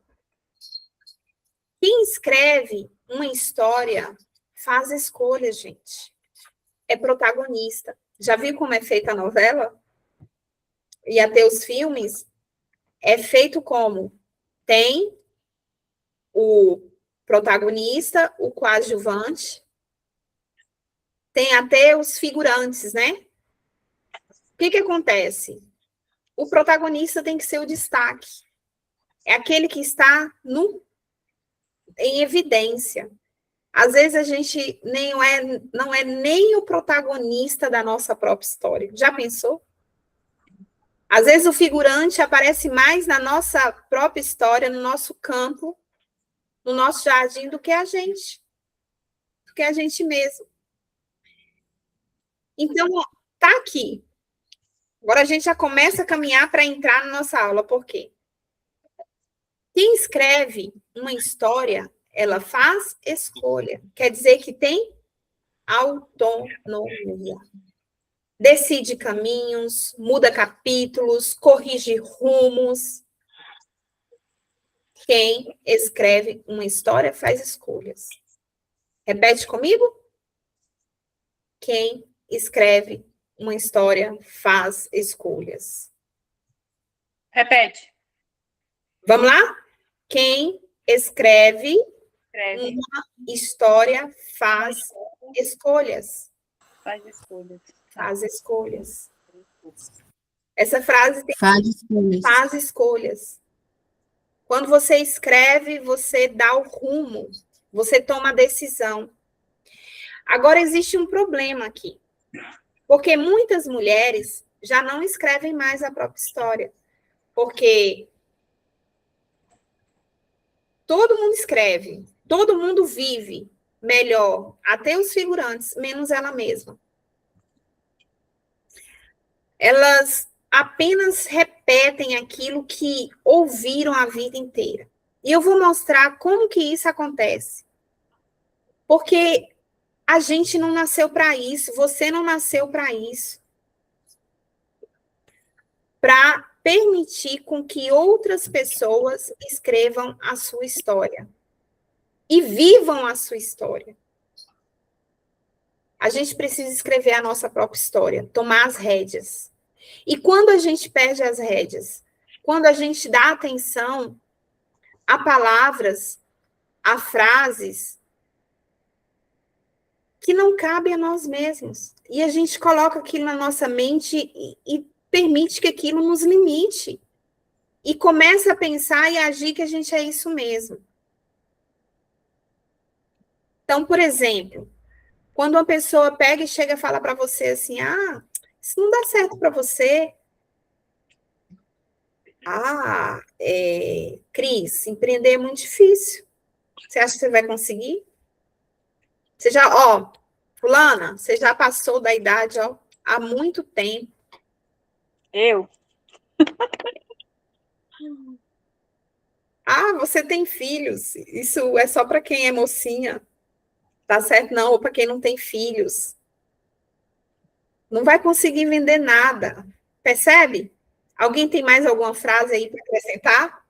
Quem escreve uma história faz escolha, gente. É protagonista. Já viu como é feita a novela? E até os filmes? É feito como? Tem o protagonista, o coadjuvante, tem até os figurantes, né? O que acontece? O protagonista tem que ser o destaque. É aquele que está em evidência. Às vezes a gente não é nem o protagonista da nossa própria história. Já pensou? Às vezes o figurante aparece mais na nossa própria história, no nosso campo, no nosso jardim, do que a gente. Do que a gente mesmo. Então, tá aqui. Agora a gente já começa a caminhar para entrar na nossa aula. Por quê? Quem escreve uma história, ela faz escolha. Quer dizer que tem autonomia. Decide caminhos, muda capítulos, corrige rumos. Quem escreve uma história faz escolhas. Repete comigo? Quem escreve uma história faz escolhas. Repete. Vamos lá? Quem escreve uma história faz escolhas. Faz escolhas. Faz escolhas. Essa frase tem Faz escolhas. faz escolhas. Quando você escreve, você dá o rumo, você toma a decisão. Agora, existe um problema aqui, porque muitas mulheres já não escrevem mais a própria história, porque todo mundo escreve, todo mundo vive melhor, até os figurantes, menos ela mesma. Elas apenas repetem aquilo que ouviram a vida inteira. E eu vou mostrar como que isso acontece. Porque a gente não nasceu para isso, você não nasceu para isso. Para permitir com que outras pessoas escrevam a sua história. E vivam a sua história. A gente precisa escrever a nossa própria história, tomar as rédeas. E quando a gente perde as rédeas? Quando a gente dá atenção a palavras, a frases que não cabem a nós mesmos. E a gente coloca aquilo na nossa mente e permite que aquilo nos limite. E começa a pensar e agir que a gente é isso mesmo. Então, por exemplo, quando uma pessoa pega e chega e fala para você assim, isso não dá certo para você. Cris, empreender é muito difícil. Você acha que você vai conseguir? Você já, fulana, você já passou da idade, há muito tempo. Eu? Você tem filhos. Isso é só para quem é mocinha. Tá certo? Não, ou para quem não tem filhos. Não vai conseguir vender nada. Percebe? Alguém tem mais alguma frase aí para acrescentar?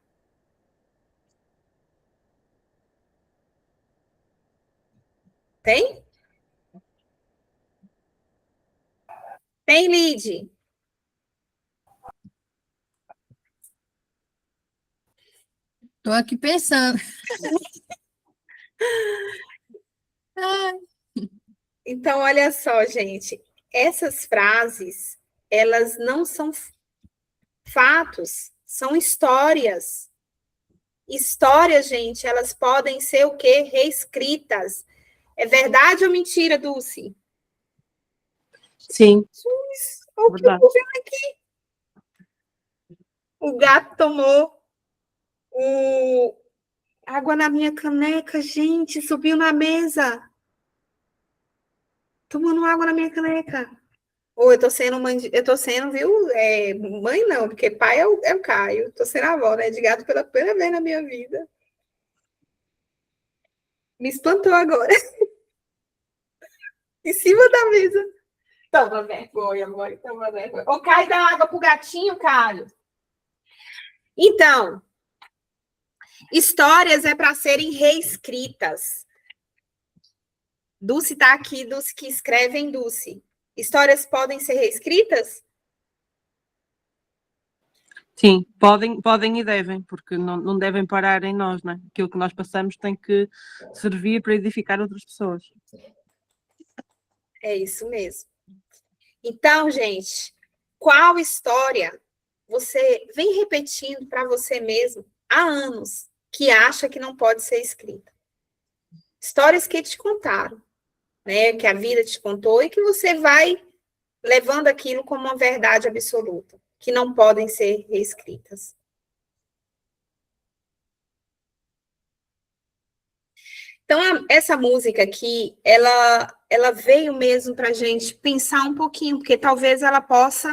Tem? Tem, Lide? Estou aqui pensando. Então, olha só, gente, essas frases, elas não são fatos, são histórias. Histórias, gente, elas podem ser o quê? Reescritas. É verdade ou mentira, Dulce? Sim, Olha o que eu verdade. tô vendo aqui. O gato tomou água na minha caneca, gente, subiu na mesa. Tomando água na minha caneca. Ou eu tô sendo mãe, eu tô sendo, viu? Mãe não, porque pai é o Caio. Tô sendo avó, né? De gato pela primeira vez na minha vida. Me espantou agora. Em cima da mesa. Toma vergonha, mãe. Toma vergonha. Ô, Caio, dá água pro gatinho, Caio. Então, histórias é para serem reescritas. Dulce tá aqui, Dulce que escreve em Dulce. Histórias podem ser reescritas? Sim, podem e devem, porque não devem parar em nós, né? Aquilo que nós passamos tem que servir para edificar outras pessoas. É isso mesmo. Então, gente, qual história você vem repetindo para você mesmo há anos que acha que não pode ser escrita? Histórias que te contaram, né? Que a vida te contou e que você vai levando aquilo como uma verdade absoluta, que não podem ser reescritas. Então, essa música aqui, ela veio mesmo para a gente pensar um pouquinho, porque talvez ela possa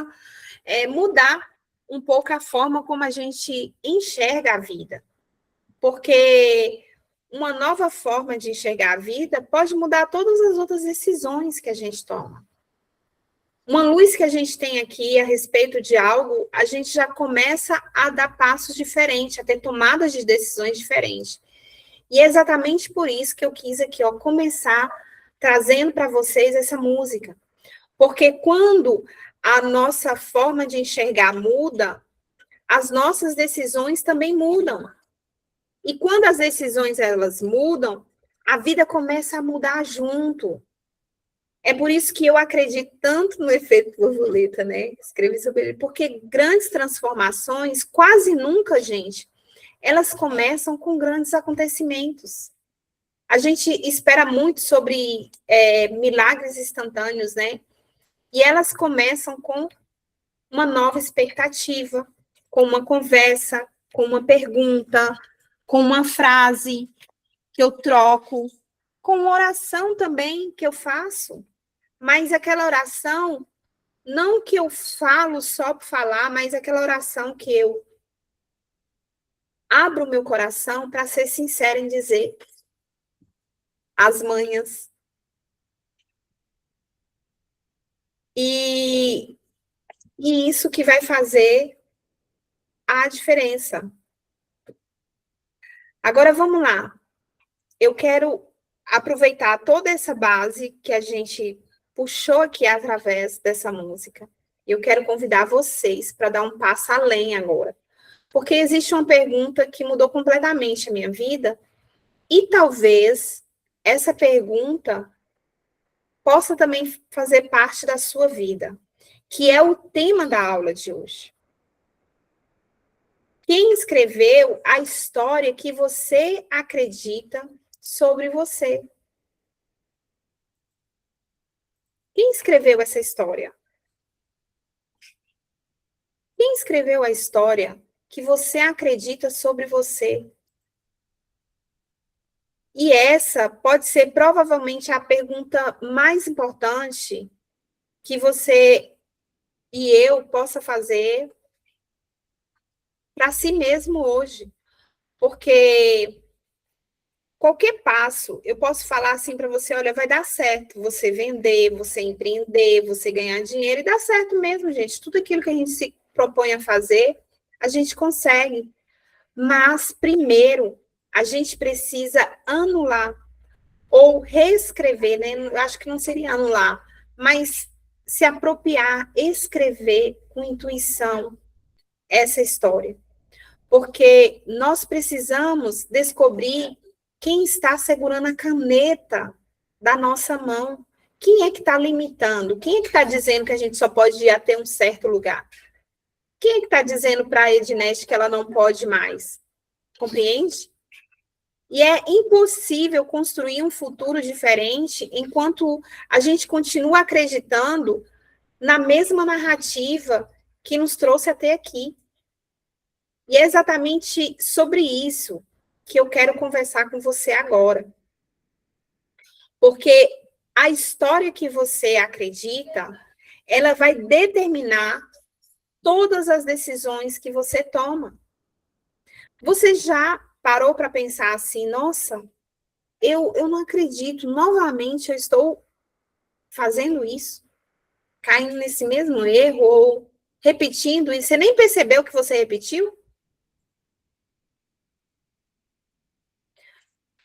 mudar um pouco a forma como a gente enxerga a vida. Porque uma nova forma de enxergar a vida pode mudar todas as outras decisões que a gente toma. Uma luz que a gente tem aqui a respeito de algo, a gente já começa a dar passos diferentes, a ter tomadas de decisões diferentes. E é exatamente por isso que eu quis aqui, ó, começar trazendo para vocês essa música. Porque quando a nossa forma de enxergar muda, as nossas decisões também mudam. E quando as decisões elas mudam, a vida começa a mudar junto. É por isso que eu acredito tanto no efeito borboleta, né? Escrevi sobre ele, porque grandes transformações, quase nunca, gente, elas começam com grandes acontecimentos. A gente espera muito sobre milagres instantâneos, né? E elas começam com uma nova expectativa, com uma conversa, com uma pergunta, com uma frase que eu troco, com uma oração também que eu faço. Mas aquela oração, não que eu falo só por falar, mas aquela oração que eu abro o meu coração para ser sincera em dizer as manhas. E isso que vai fazer a diferença. Agora vamos lá. Eu quero aproveitar toda essa base que a gente puxou aqui através dessa música. Eu quero convidar vocês para dar um passo além agora. Porque existe uma pergunta que mudou completamente a minha vida e talvez essa pergunta possa também fazer parte da sua vida, que é o tema da aula de hoje. Quem escreveu a história que você acredita sobre você? Quem escreveu essa história? Quem escreveu a história que você acredita sobre você? E essa pode ser provavelmente a pergunta mais importante que você e eu possa fazer para si mesmo hoje. Porque qualquer passo, eu posso falar assim para você, olha, vai dar certo você vender, você empreender, você ganhar dinheiro, e dá certo mesmo, gente. Tudo aquilo que a gente se propõe a fazer, a gente consegue. Mas, primeiro, a gente precisa anular ou reescrever, né? Eu acho que não seria anular, mas se apropriar, escrever com intuição essa história. Porque nós precisamos descobrir quem está segurando a caneta da nossa mão, Quem é que está limitando? Quem é que está dizendo que a gente só pode ir até um certo lugar? Quem é que está dizendo para a Edneste que ela não pode mais? Compreende? E é impossível construir um futuro diferente enquanto a gente continua acreditando na mesma narrativa que nos trouxe até aqui. E é exatamente sobre isso que eu quero conversar com você agora. Porque a história que você acredita, ela vai determinar todas as decisões que você toma. Você já parou para pensar assim, nossa, eu não acredito, novamente eu estou fazendo isso, caindo nesse mesmo erro, ou repetindo isso, você nem percebeu que você repetiu?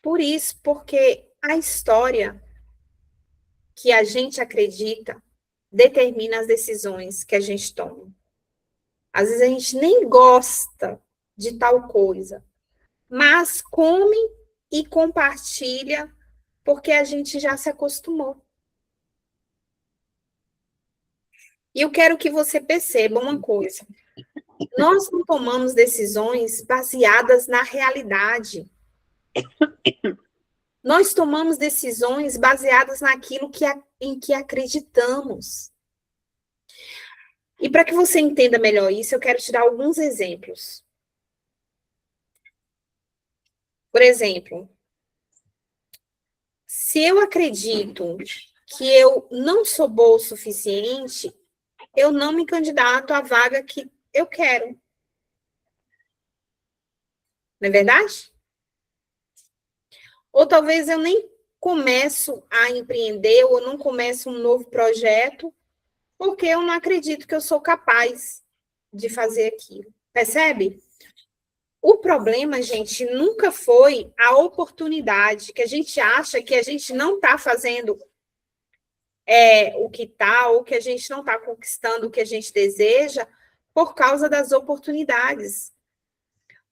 Por isso, porque a história que a gente acredita determina as decisões que a gente toma. Às vezes a gente nem gosta de tal coisa, mas come e compartilha porque a gente já se acostumou. E eu quero que você perceba uma coisa. Nós não tomamos decisões baseadas na realidade. Nós tomamos decisões baseadas naquilo em que acreditamos. E para que você entenda melhor isso, eu quero te dar alguns exemplos. Por exemplo, se eu acredito que eu não sou boa o suficiente, eu não me candidato à vaga que eu quero. Não é verdade? Ou talvez eu nem começo a empreender, ou não começo um novo projeto, porque eu não acredito que eu sou capaz de fazer aquilo. Percebe? O problema, gente, nunca foi a oportunidade, que a gente acha que a gente não está fazendo o que está, ou que a gente não está conquistando o que a gente deseja, por causa das oportunidades.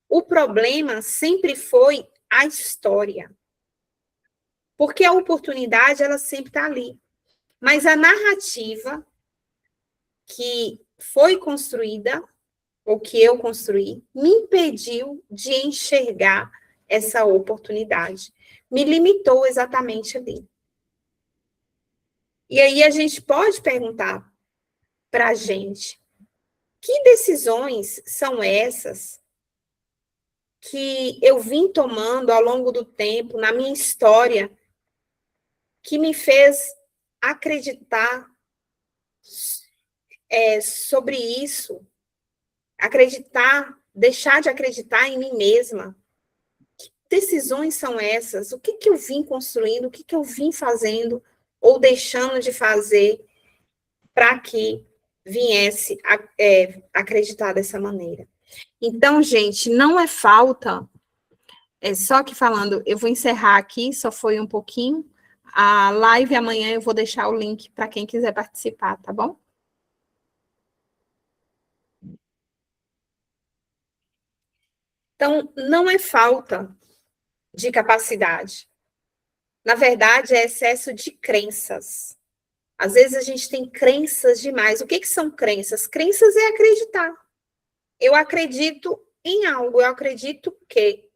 O problema sempre foi a história. Porque a oportunidade, ela sempre está ali. Mas a narrativa que foi construída, ou que eu construí, me impediu de enxergar essa oportunidade. Me limitou exatamente ali. E aí a gente pode perguntar para a gente, que decisões são essas que eu vim tomando ao longo do tempo, na minha história, que me fez acreditar sobre isso, deixar de acreditar em mim mesma. Que decisões são essas? O que eu vim construindo? O que eu vim fazendo ou deixando de fazer para que viesse acreditar dessa maneira? Então, gente, não é falta, só que falando, eu vou encerrar aqui, só foi um pouquinho. A live amanhã eu vou deixar o link para quem quiser participar, tá bom? Então, não é falta de capacidade. Na verdade, é excesso de crenças. Às vezes a gente tem crenças demais. O que são crenças? Crenças é acreditar. Eu acredito em algo, eu acredito que.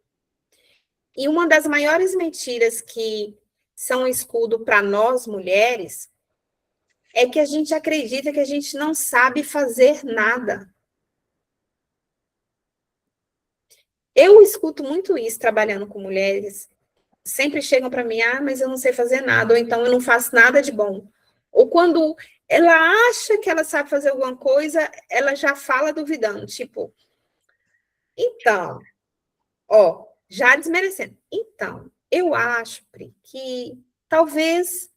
E uma das maiores mentiras que são um escudo para nós, mulheres, é que a gente acredita que a gente não sabe fazer nada. Eu escuto muito isso trabalhando com mulheres. Sempre chegam para mim, mas eu não sei fazer nada, ou então eu não faço nada de bom. Ou quando ela acha que ela sabe fazer alguma coisa, ela já fala duvidando, tipo, então, já desmerecendo. Então, eu acho, Pri, que talvez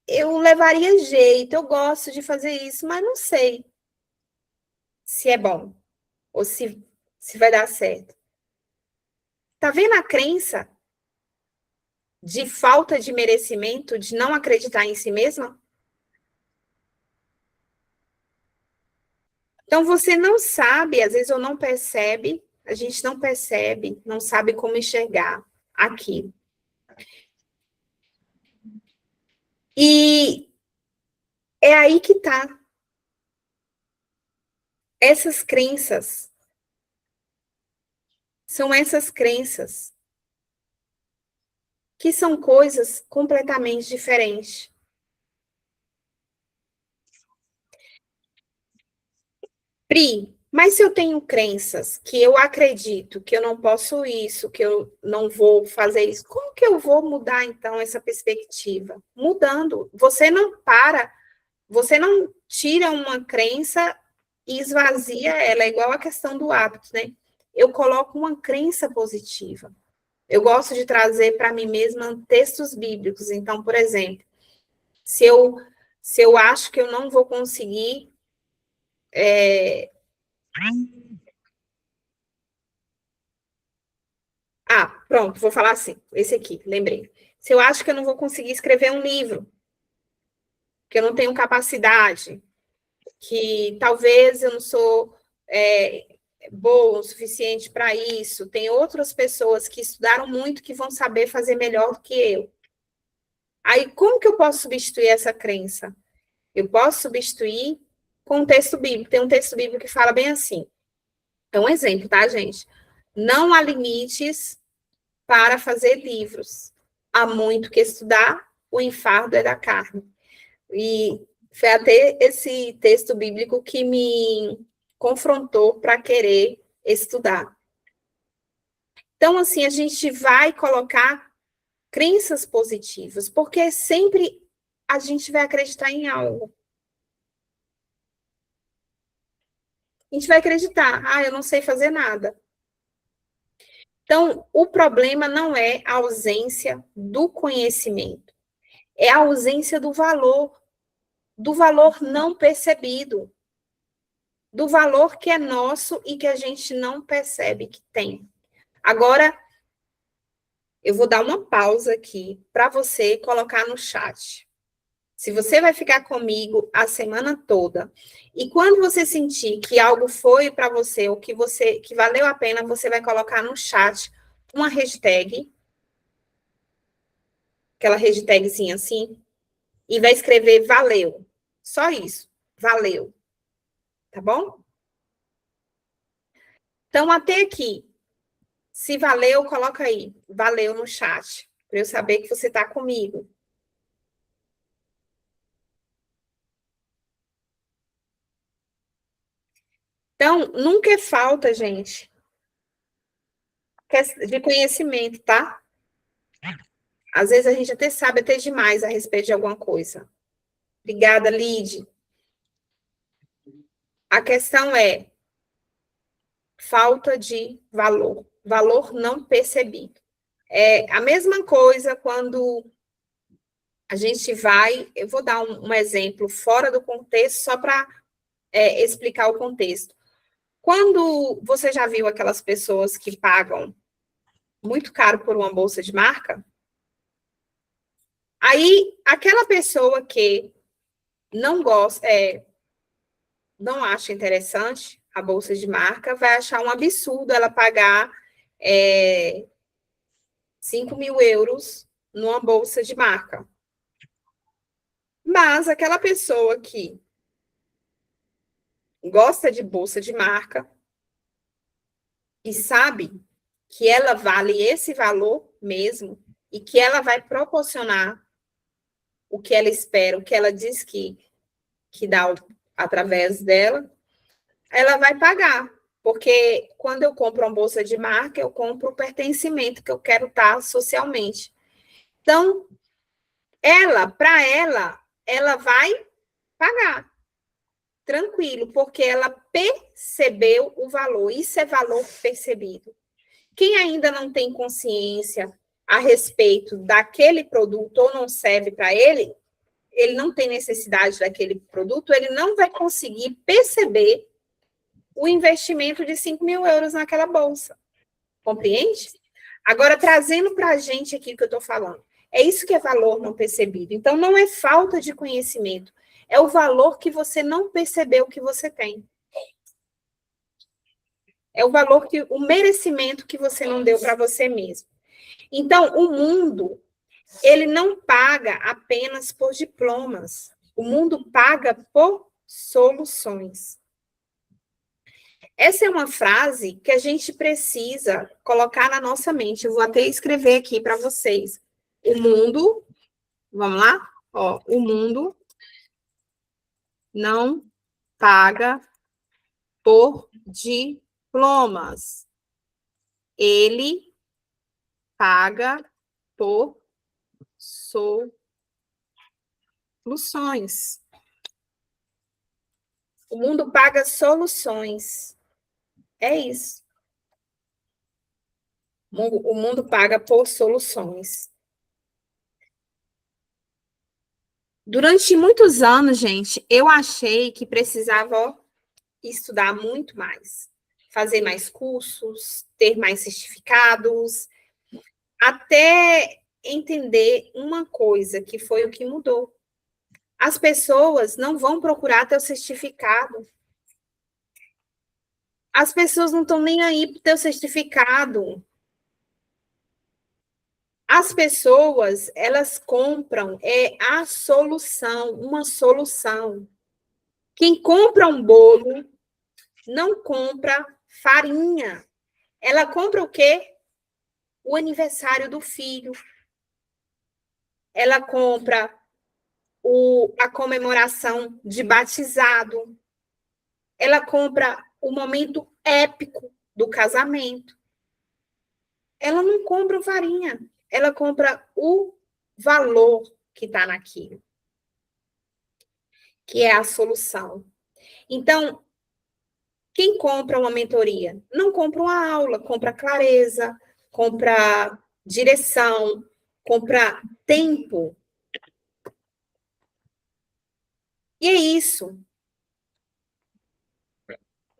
eu levaria jeito, eu gosto de fazer isso, mas não sei se é bom, ou se vai dar certo. Tá vendo a crença de falta de merecimento, de não acreditar em si mesma? Então, você não sabe, às vezes, ou não percebe, a gente não percebe, não sabe como enxergar aquilo. E é aí que está. Essas crenças são essas crenças que são coisas completamente diferentes. Pri, mas se eu tenho crenças que eu acredito que eu não posso isso, que eu não vou fazer isso, como que eu vou mudar, então, essa perspectiva? Mudando. Você não tira uma crença e esvazia ela, é igual a questão do hábito, né? Eu coloco uma crença positiva. Eu gosto de trazer para mim mesma textos bíblicos. Então, por exemplo, se eu acho que eu não vou conseguir pronto, vou falar assim, esse aqui, lembrei. Se eu acho que eu não vou conseguir escrever um livro, que eu não tenho capacidade, que talvez eu não sou boa o suficiente para isso, tem outras pessoas que estudaram muito que vão saber fazer melhor do que eu. Aí, como que eu posso substituir essa crença? Eu posso substituir com um texto bíblico. Tem um texto bíblico que fala bem assim. É um exemplo, tá, gente? Não há limites para fazer livros. Há muito que estudar, o enfardo é da carne. E foi até esse texto bíblico que me confrontou para querer estudar. Então, assim, a gente vai colocar crenças positivas, porque sempre a gente vai acreditar em algo. A gente vai acreditar, eu não sei fazer nada. Então, o problema não é a ausência do conhecimento, é a ausência do valor não percebido, do valor que é nosso e que a gente não percebe que tem. Agora, eu vou dar uma pausa aqui para você colocar no chat. Se você vai ficar comigo a semana toda, e quando você sentir que algo foi para você, ou que valeu a pena, você vai colocar no chat uma hashtag, aquela hashtagzinha assim, e vai escrever valeu. Só isso, valeu. Tá bom? Então, até aqui, se valeu, coloca aí, valeu no chat, para eu saber que você está comigo. Então, nunca é falta, gente, de conhecimento, tá? Às vezes a gente até sabe até demais a respeito de alguma coisa. Obrigada, Lid. A questão é falta de valor não percebido. É a mesma coisa quando a gente vai, eu vou dar um exemplo fora do contexto, só para explicar o contexto. Quando você já viu aquelas pessoas que pagam muito caro por uma bolsa de marca, aí aquela pessoa que não gosta, não acha interessante a bolsa de marca, vai achar um absurdo ela pagar 5.000 euros numa bolsa de marca. Mas aquela pessoa que gosta de bolsa de marca e sabe que ela vale esse valor mesmo e que ela vai proporcionar o que ela espera, o que ela diz que dá através dela, ela vai pagar. Porque quando eu compro uma bolsa de marca, eu compro o pertencimento que eu quero estar socialmente. Então, para ela vai pagar. Tranquilo, porque ela percebeu o valor. Isso é valor percebido. Quem ainda não tem consciência a respeito daquele produto ou não serve para ele não tem necessidade daquele produto, ele não vai conseguir perceber o investimento de 5.000 euros naquela bolsa. Compreende? Agora, trazendo para a gente aqui o que eu estou falando. É isso que é valor não percebido. Então, não é falta de conhecimento. É o valor que você não percebeu que você tem. É o valor o merecimento que você não deu para você mesmo. Então, o mundo, ele não paga apenas por diplomas. O mundo paga por soluções. Essa é uma frase que a gente precisa colocar na nossa mente. Eu vou até escrever aqui para vocês. O mundo, vamos lá? Ó, o mundo não paga por diplomas. Ele paga por soluções. O mundo paga soluções. É isso. O mundo paga por soluções. Durante muitos anos, gente, eu achei que precisava, ó, estudar muito mais, fazer mais cursos, ter mais certificados, até entender uma coisa que foi o que mudou. As pessoas não vão procurar teu certificado. As pessoas não estão nem aí para o teu certificado. As pessoas, elas compram a solução, uma solução. Quem compra um bolo não compra farinha. Ela compra o quê? O aniversário do filho. Ela compra a comemoração de batizado. Ela compra o momento épico do casamento. Ela não compra farinha. Ela compra o valor que está naquilo, que é a solução. Então, quem compra uma mentoria? Não compra uma aula, compra clareza, compra direção, compra tempo. E é isso.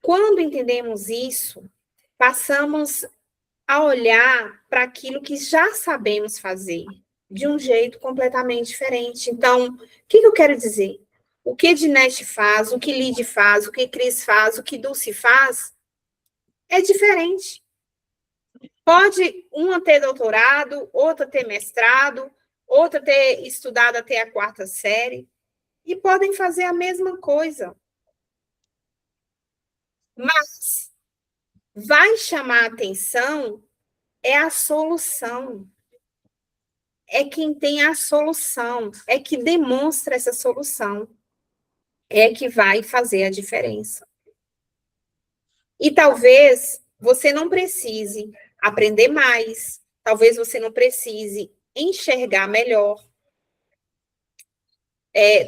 Quando entendemos isso, passamos a olhar para aquilo que já sabemos fazer, de um jeito completamente diferente. Então, o que eu quero dizer? O que Dinete faz, o que Lide faz, o que Cris faz, o que Dulce faz, é diferente. Pode uma ter doutorado, outra ter mestrado, outra ter estudado até a 4ª série, e podem fazer a mesma coisa. Mas vai chamar a atenção é a solução. É quem tem a solução, é que demonstra essa solução, é que vai fazer a diferença. E talvez você não precise aprender mais, talvez você não precise enxergar melhor.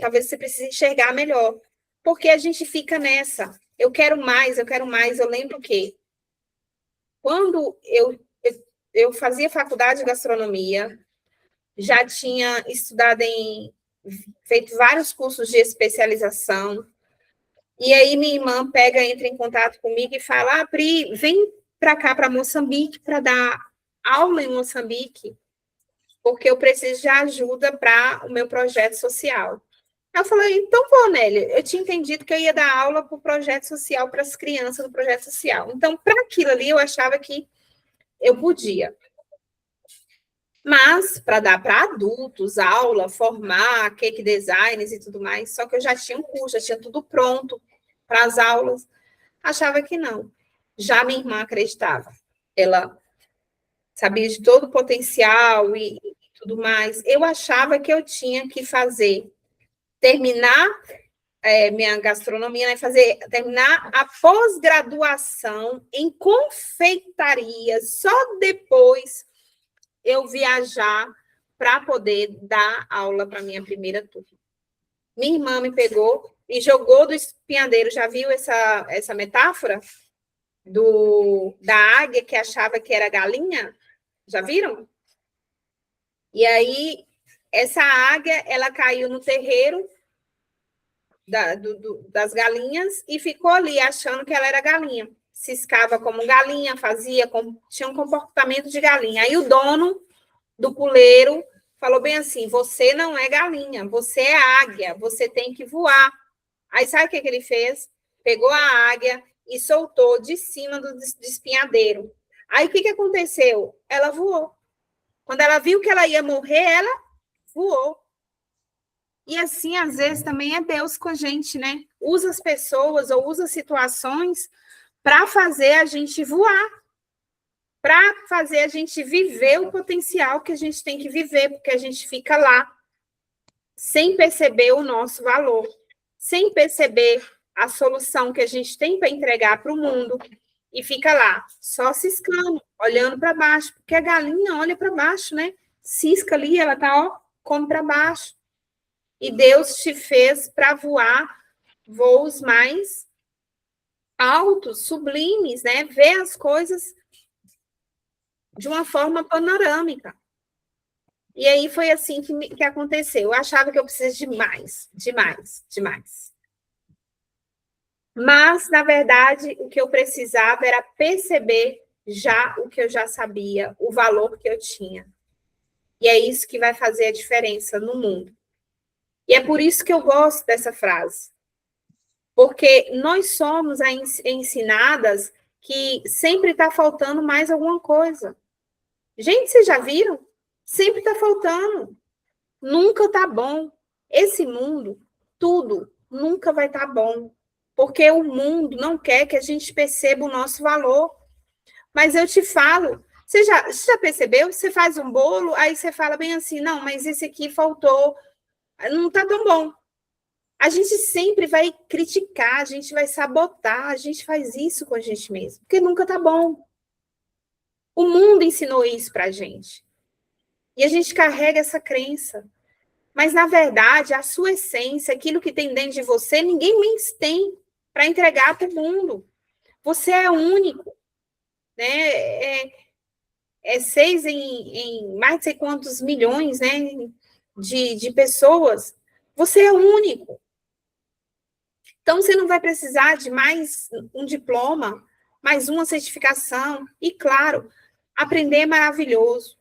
Talvez você precise enxergar melhor, porque a gente fica nessa. Eu quero mais, eu quero mais. Eu lembro que quando eu fazia faculdade de gastronomia, já tinha estudado feito vários cursos de especialização, e aí minha irmã entra em contato comigo e fala, Pri, vem para cá, para Moçambique, para dar aula em Moçambique, porque eu preciso de ajuda para o meu projeto social. Eu falei, então vou, Nélia, eu tinha entendido que eu ia dar aula para o projeto social, para as crianças do projeto social. Então, para aquilo ali, eu achava que eu podia. Mas, para dar para adultos, aula, formar, cake designers e tudo mais, só que eu já tinha um curso, já tinha tudo pronto para as aulas, achava que não. Já minha irmã acreditava. Ela sabia de todo o potencial e tudo mais. Eu achava que eu tinha que terminar minha gastronomia, terminar a pós-graduação em confeitaria, só depois eu viajar para poder dar aula para minha primeira turma. Minha irmã me pegou e jogou do espinhadeiro. Já viu essa metáfora? Da águia que achava que era galinha? Já viram? E aí, essa águia, ela caiu no terreiro das galinhas e ficou ali achando que ela era galinha. Ciscava como galinha, tinha um comportamento de galinha. Aí o dono do puleiro falou bem assim, você não é galinha, você é águia, você tem que voar. Aí sabe o que ele fez? Pegou a águia e soltou de cima do espinhadeiro. Aí o que aconteceu? Ela voou. Quando ela viu que ela ia morrer, ela voou. E assim, às vezes, também é Deus com a gente, né? Usa as pessoas ou usa situações para fazer a gente voar, para fazer a gente viver o potencial que a gente tem que viver, porque a gente fica lá, sem perceber o nosso valor, sem perceber a solução que a gente tem para entregar para o mundo, e fica lá, só ciscando, olhando para baixo, porque a galinha olha para baixo, né? Cisca ali, ela tá, ó, come para baixo. E Deus te fez para voar voos mais altos, sublimes, né? Ver as coisas de uma forma panorâmica. E aí foi assim que aconteceu. Eu achava que eu precisava de mais, demais, demais. Mas, na verdade, o que eu precisava era perceber já o que eu já sabia, o valor que eu tinha. E é isso que vai fazer a diferença no mundo. E é por isso que eu gosto dessa frase. Porque nós somos ensinadas que sempre está faltando mais alguma coisa. Gente, vocês já viram? Sempre está faltando. Nunca está bom. Esse mundo, tudo, nunca vai estar bom. Porque o mundo não quer que a gente perceba o nosso valor. Mas eu te falo, você já percebeu? Você faz um bolo, aí você fala bem assim, não, mas esse aqui faltou, não está tão bom. A gente sempre vai criticar, a gente vai sabotar, a gente faz isso com a gente mesmo, porque nunca está bom. O mundo ensinou isso para a gente. E a gente carrega essa crença. Mas, na verdade, a sua essência, aquilo que tem dentro de você, ninguém mais tem para entregar para o mundo. Você é único. Né? É 6 em mais de sei quantos milhões, né, de pessoas. Você é único. Então, você não vai precisar de mais um diploma, mais uma certificação. E, claro, aprender é maravilhoso.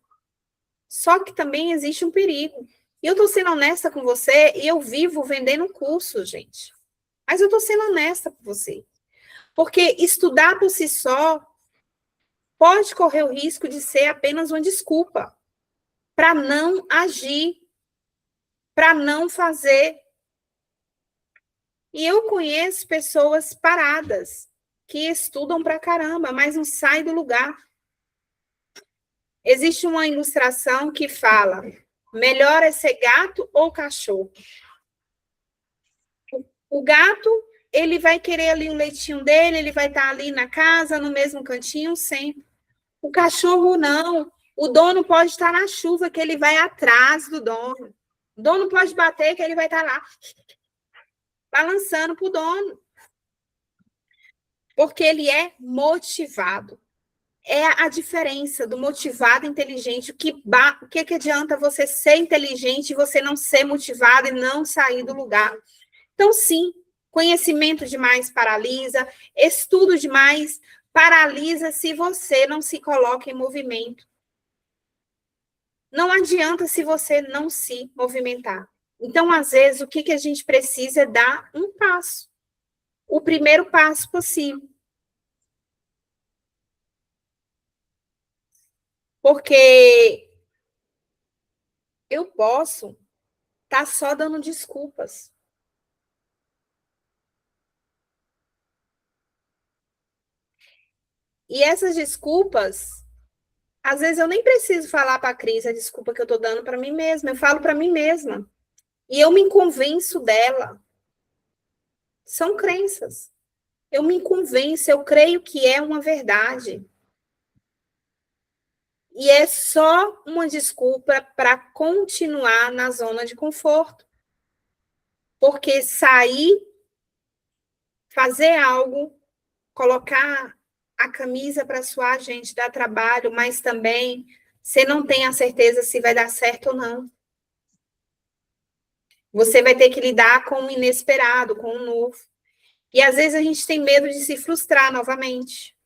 Só que também existe um perigo. E eu estou sendo honesta com você, e eu vivo vendendo curso, gente. Mas eu estou sendo honesta com você. Porque estudar por si só pode correr o risco de ser apenas uma desculpa para não agir, para não fazer. E eu conheço pessoas paradas que estudam pra caramba, mas não saem do lugar. Existe uma ilustração que fala: melhor é ser gato ou cachorro? O gato, ele vai querer ali o leitinho dele, ele vai estar ali na casa, no mesmo cantinho, sempre. O cachorro não. O dono pode estar na chuva, que ele vai atrás do dono. O dono pode bater, que ele vai estar lá, balançando para o dono. Porque ele é motivado. É a diferença do motivado e inteligente. O que adianta você ser inteligente e você não ser motivado e não sair do lugar? Então, sim, conhecimento demais paralisa, estudo demais paralisa se você não se coloca em movimento. Não adianta se você não se movimentar. Então, às vezes, o que a gente precisa é dar um passo. O primeiro passo possível. Porque eu posso estar só dando desculpas. E essas desculpas, às vezes eu nem preciso falar para a Cris a desculpa que eu estou dando para mim mesma. Eu falo para mim mesma. E eu me convenço dela. São crenças. Eu me convenço, eu creio que é uma verdade. E é só uma desculpa para continuar na zona de conforto. Porque sair, fazer algo, colocar a camisa para suar, gente, dá trabalho, mas também você não tem a certeza se vai dar certo ou não. Você vai ter que lidar com o inesperado, com o novo. E às vezes a gente tem medo de se frustrar novamente.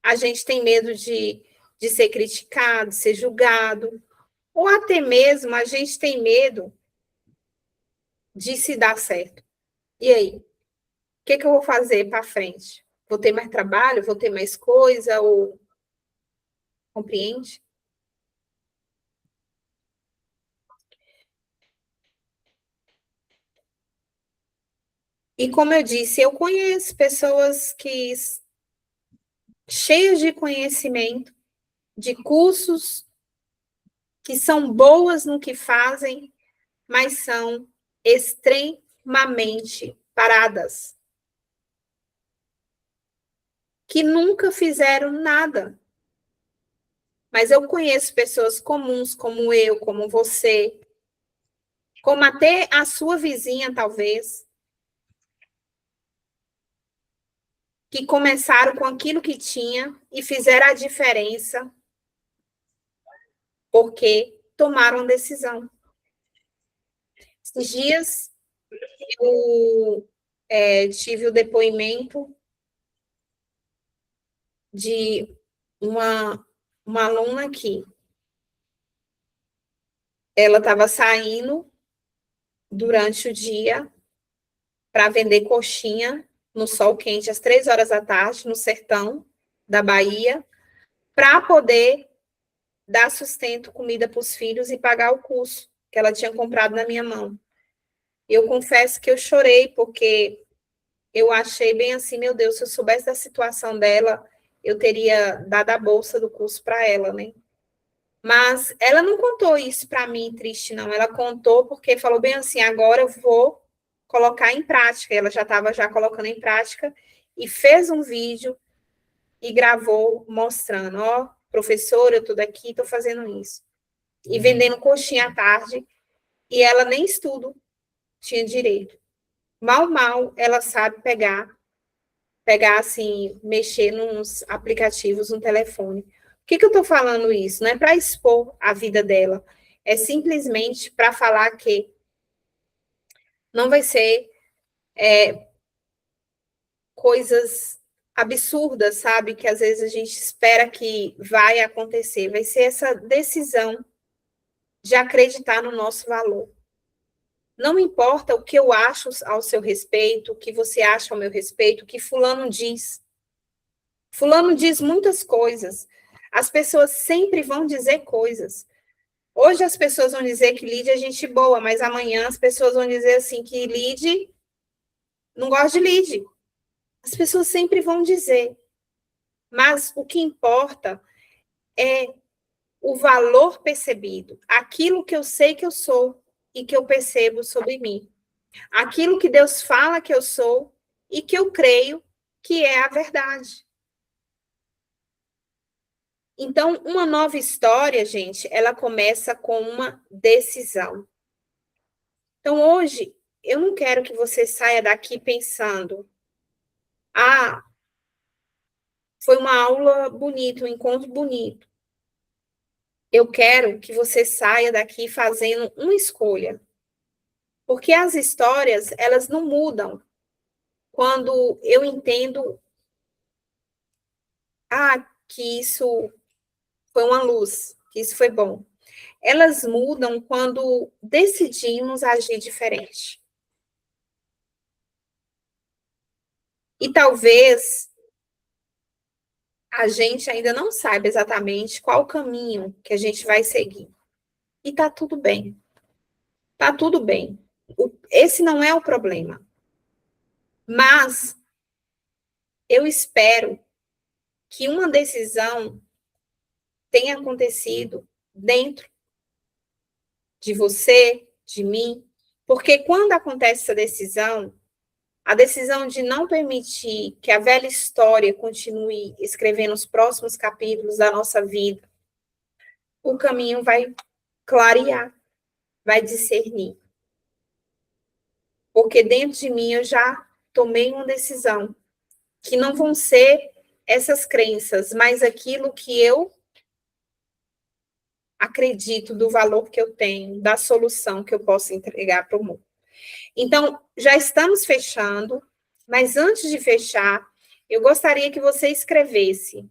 A gente tem medo de ser criticado, de ser julgado. Ou até mesmo a gente tem medo de se dar certo. E aí? O que eu vou fazer para frente? Vou ter mais trabalho? Vou ter mais coisa? Ou Compreende? E como eu disse, eu conheço pessoas que cheias de conhecimento, de cursos, que são boas no que fazem, mas são extremamente paradas, que nunca fizeram nada. Mas eu conheço pessoas comuns, como eu, como você, como até a sua vizinha, talvez, que começaram com aquilo que tinha e fizeram a diferença porque tomaram decisão. Esses dias, eu tive o depoimento de uma aluna aqui. Ela estava saindo durante o dia para vender coxinha no sol quente, às 3 horas da tarde, no sertão da Bahia, para poder dar sustento, comida para os filhos e pagar o curso que ela tinha comprado na minha mão. Eu confesso que eu chorei, porque eu achei bem assim, meu Deus, se eu soubesse da situação dela, eu teria dado a bolsa do curso para ela, né? Mas ela não contou isso para mim triste, não. Ela contou porque falou bem assim, agora eu vou colocar em prática. Ela já estava colocando em prática e fez um vídeo e gravou mostrando, ó, professora, eu estou daqui, estou fazendo isso. E vendendo coxinha à tarde, e ela nem estudo tinha direito. Mal, ela sabe pegar assim, mexer nos aplicativos no telefone. Por que eu estou falando isso? Não é para expor a vida dela, é simplesmente para falar que não vai ser coisas absurdas, sabe? Que às vezes a gente espera que vai acontecer. Vai ser essa decisão de acreditar no nosso valor. Não importa o que eu acho ao seu respeito, o que você acha ao meu respeito, o que fulano diz. Fulano diz muitas coisas. As pessoas sempre vão dizer coisas. Hoje as pessoas vão dizer que Lide é gente boa, mas amanhã as pessoas vão dizer assim que Lide não gosta de Lide. As pessoas sempre vão dizer. Mas o que importa é o valor percebido, aquilo que eu sei que eu sou e que eu percebo sobre mim. Aquilo que Deus fala que eu sou e que eu creio que é a verdade. Então, uma nova história, gente, ela começa com uma decisão. Então, hoje, eu não quero que você saia daqui pensando, foi uma aula bonita, um encontro bonito. Eu quero que você saia daqui fazendo uma escolha. Porque as histórias, elas não mudam quando eu entendo que isso foi uma luz, que isso foi bom. Elas mudam quando decidimos agir diferente. E talvez a gente ainda não saiba exatamente qual o caminho que a gente vai seguir. E tá tudo bem. Tá tudo bem. Esse não é o problema. Mas eu espero que uma decisão tenha acontecido dentro de você, de mim, porque quando acontece essa decisão, a decisão de não permitir que a velha história continue escrevendo os próximos capítulos da nossa vida, o caminho vai clarear, vai discernir. Porque dentro de mim eu já tomei uma decisão, que não vão ser essas crenças, mas aquilo que eu acredito do valor que eu tenho, da solução que eu posso entregar para o mundo. Então, já estamos fechando, mas antes de fechar, eu gostaria que você escrevesse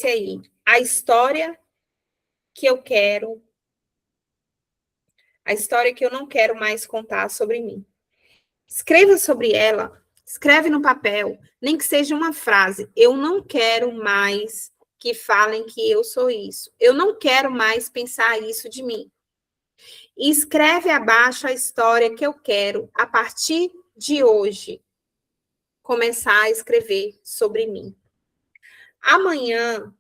aí a história que eu quero, a história que eu não quero mais contar sobre mim. Escreva sobre ela Escreve no papel, nem que seja uma frase. Eu não quero mais que falem que eu sou isso. Eu não quero mais pensar isso de mim. E escreve abaixo a história que eu quero, a partir de hoje, começar a escrever sobre mim. Amanhã,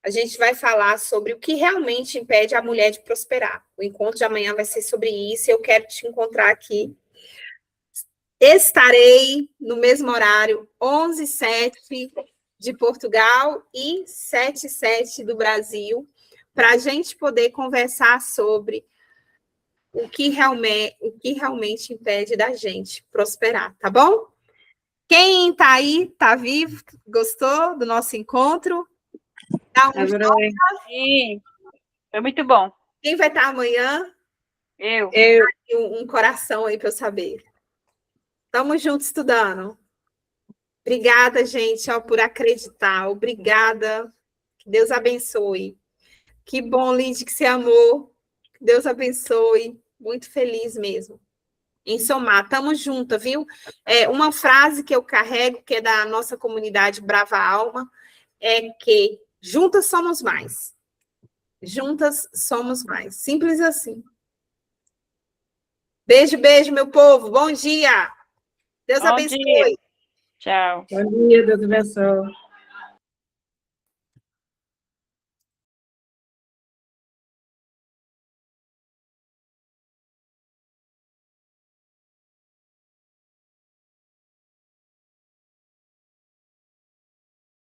a gente vai falar sobre o que realmente impede a mulher de prosperar. O encontro de amanhã vai ser sobre isso. Eu quero te encontrar aqui. Estarei no mesmo horário, 11h07 de Portugal e 7h07 do Brasil, para a gente poder conversar sobre o que realmente impede da gente prosperar, tá bom? Quem está aí, está vivo, gostou do nosso encontro? Dá um Adorei. Sim, foi muito bom. Quem vai estar amanhã? Eu. Um coração aí para eu saber. Tamo junto estudando. Obrigada, gente, ó, por acreditar. Obrigada. Que Deus abençoe. Que bom, Lid, que você amou. Que Deus abençoe. Muito feliz mesmo em somar. Tamo junto, viu? Uma frase que eu carrego, que é da nossa comunidade Brava Alma, é que juntas somos mais. Juntas somos mais. Simples assim. Beijo, beijo, meu povo. Bom dia. Deus Bom abençoe. dia. Tchau. Bom dia, Deus abençoe.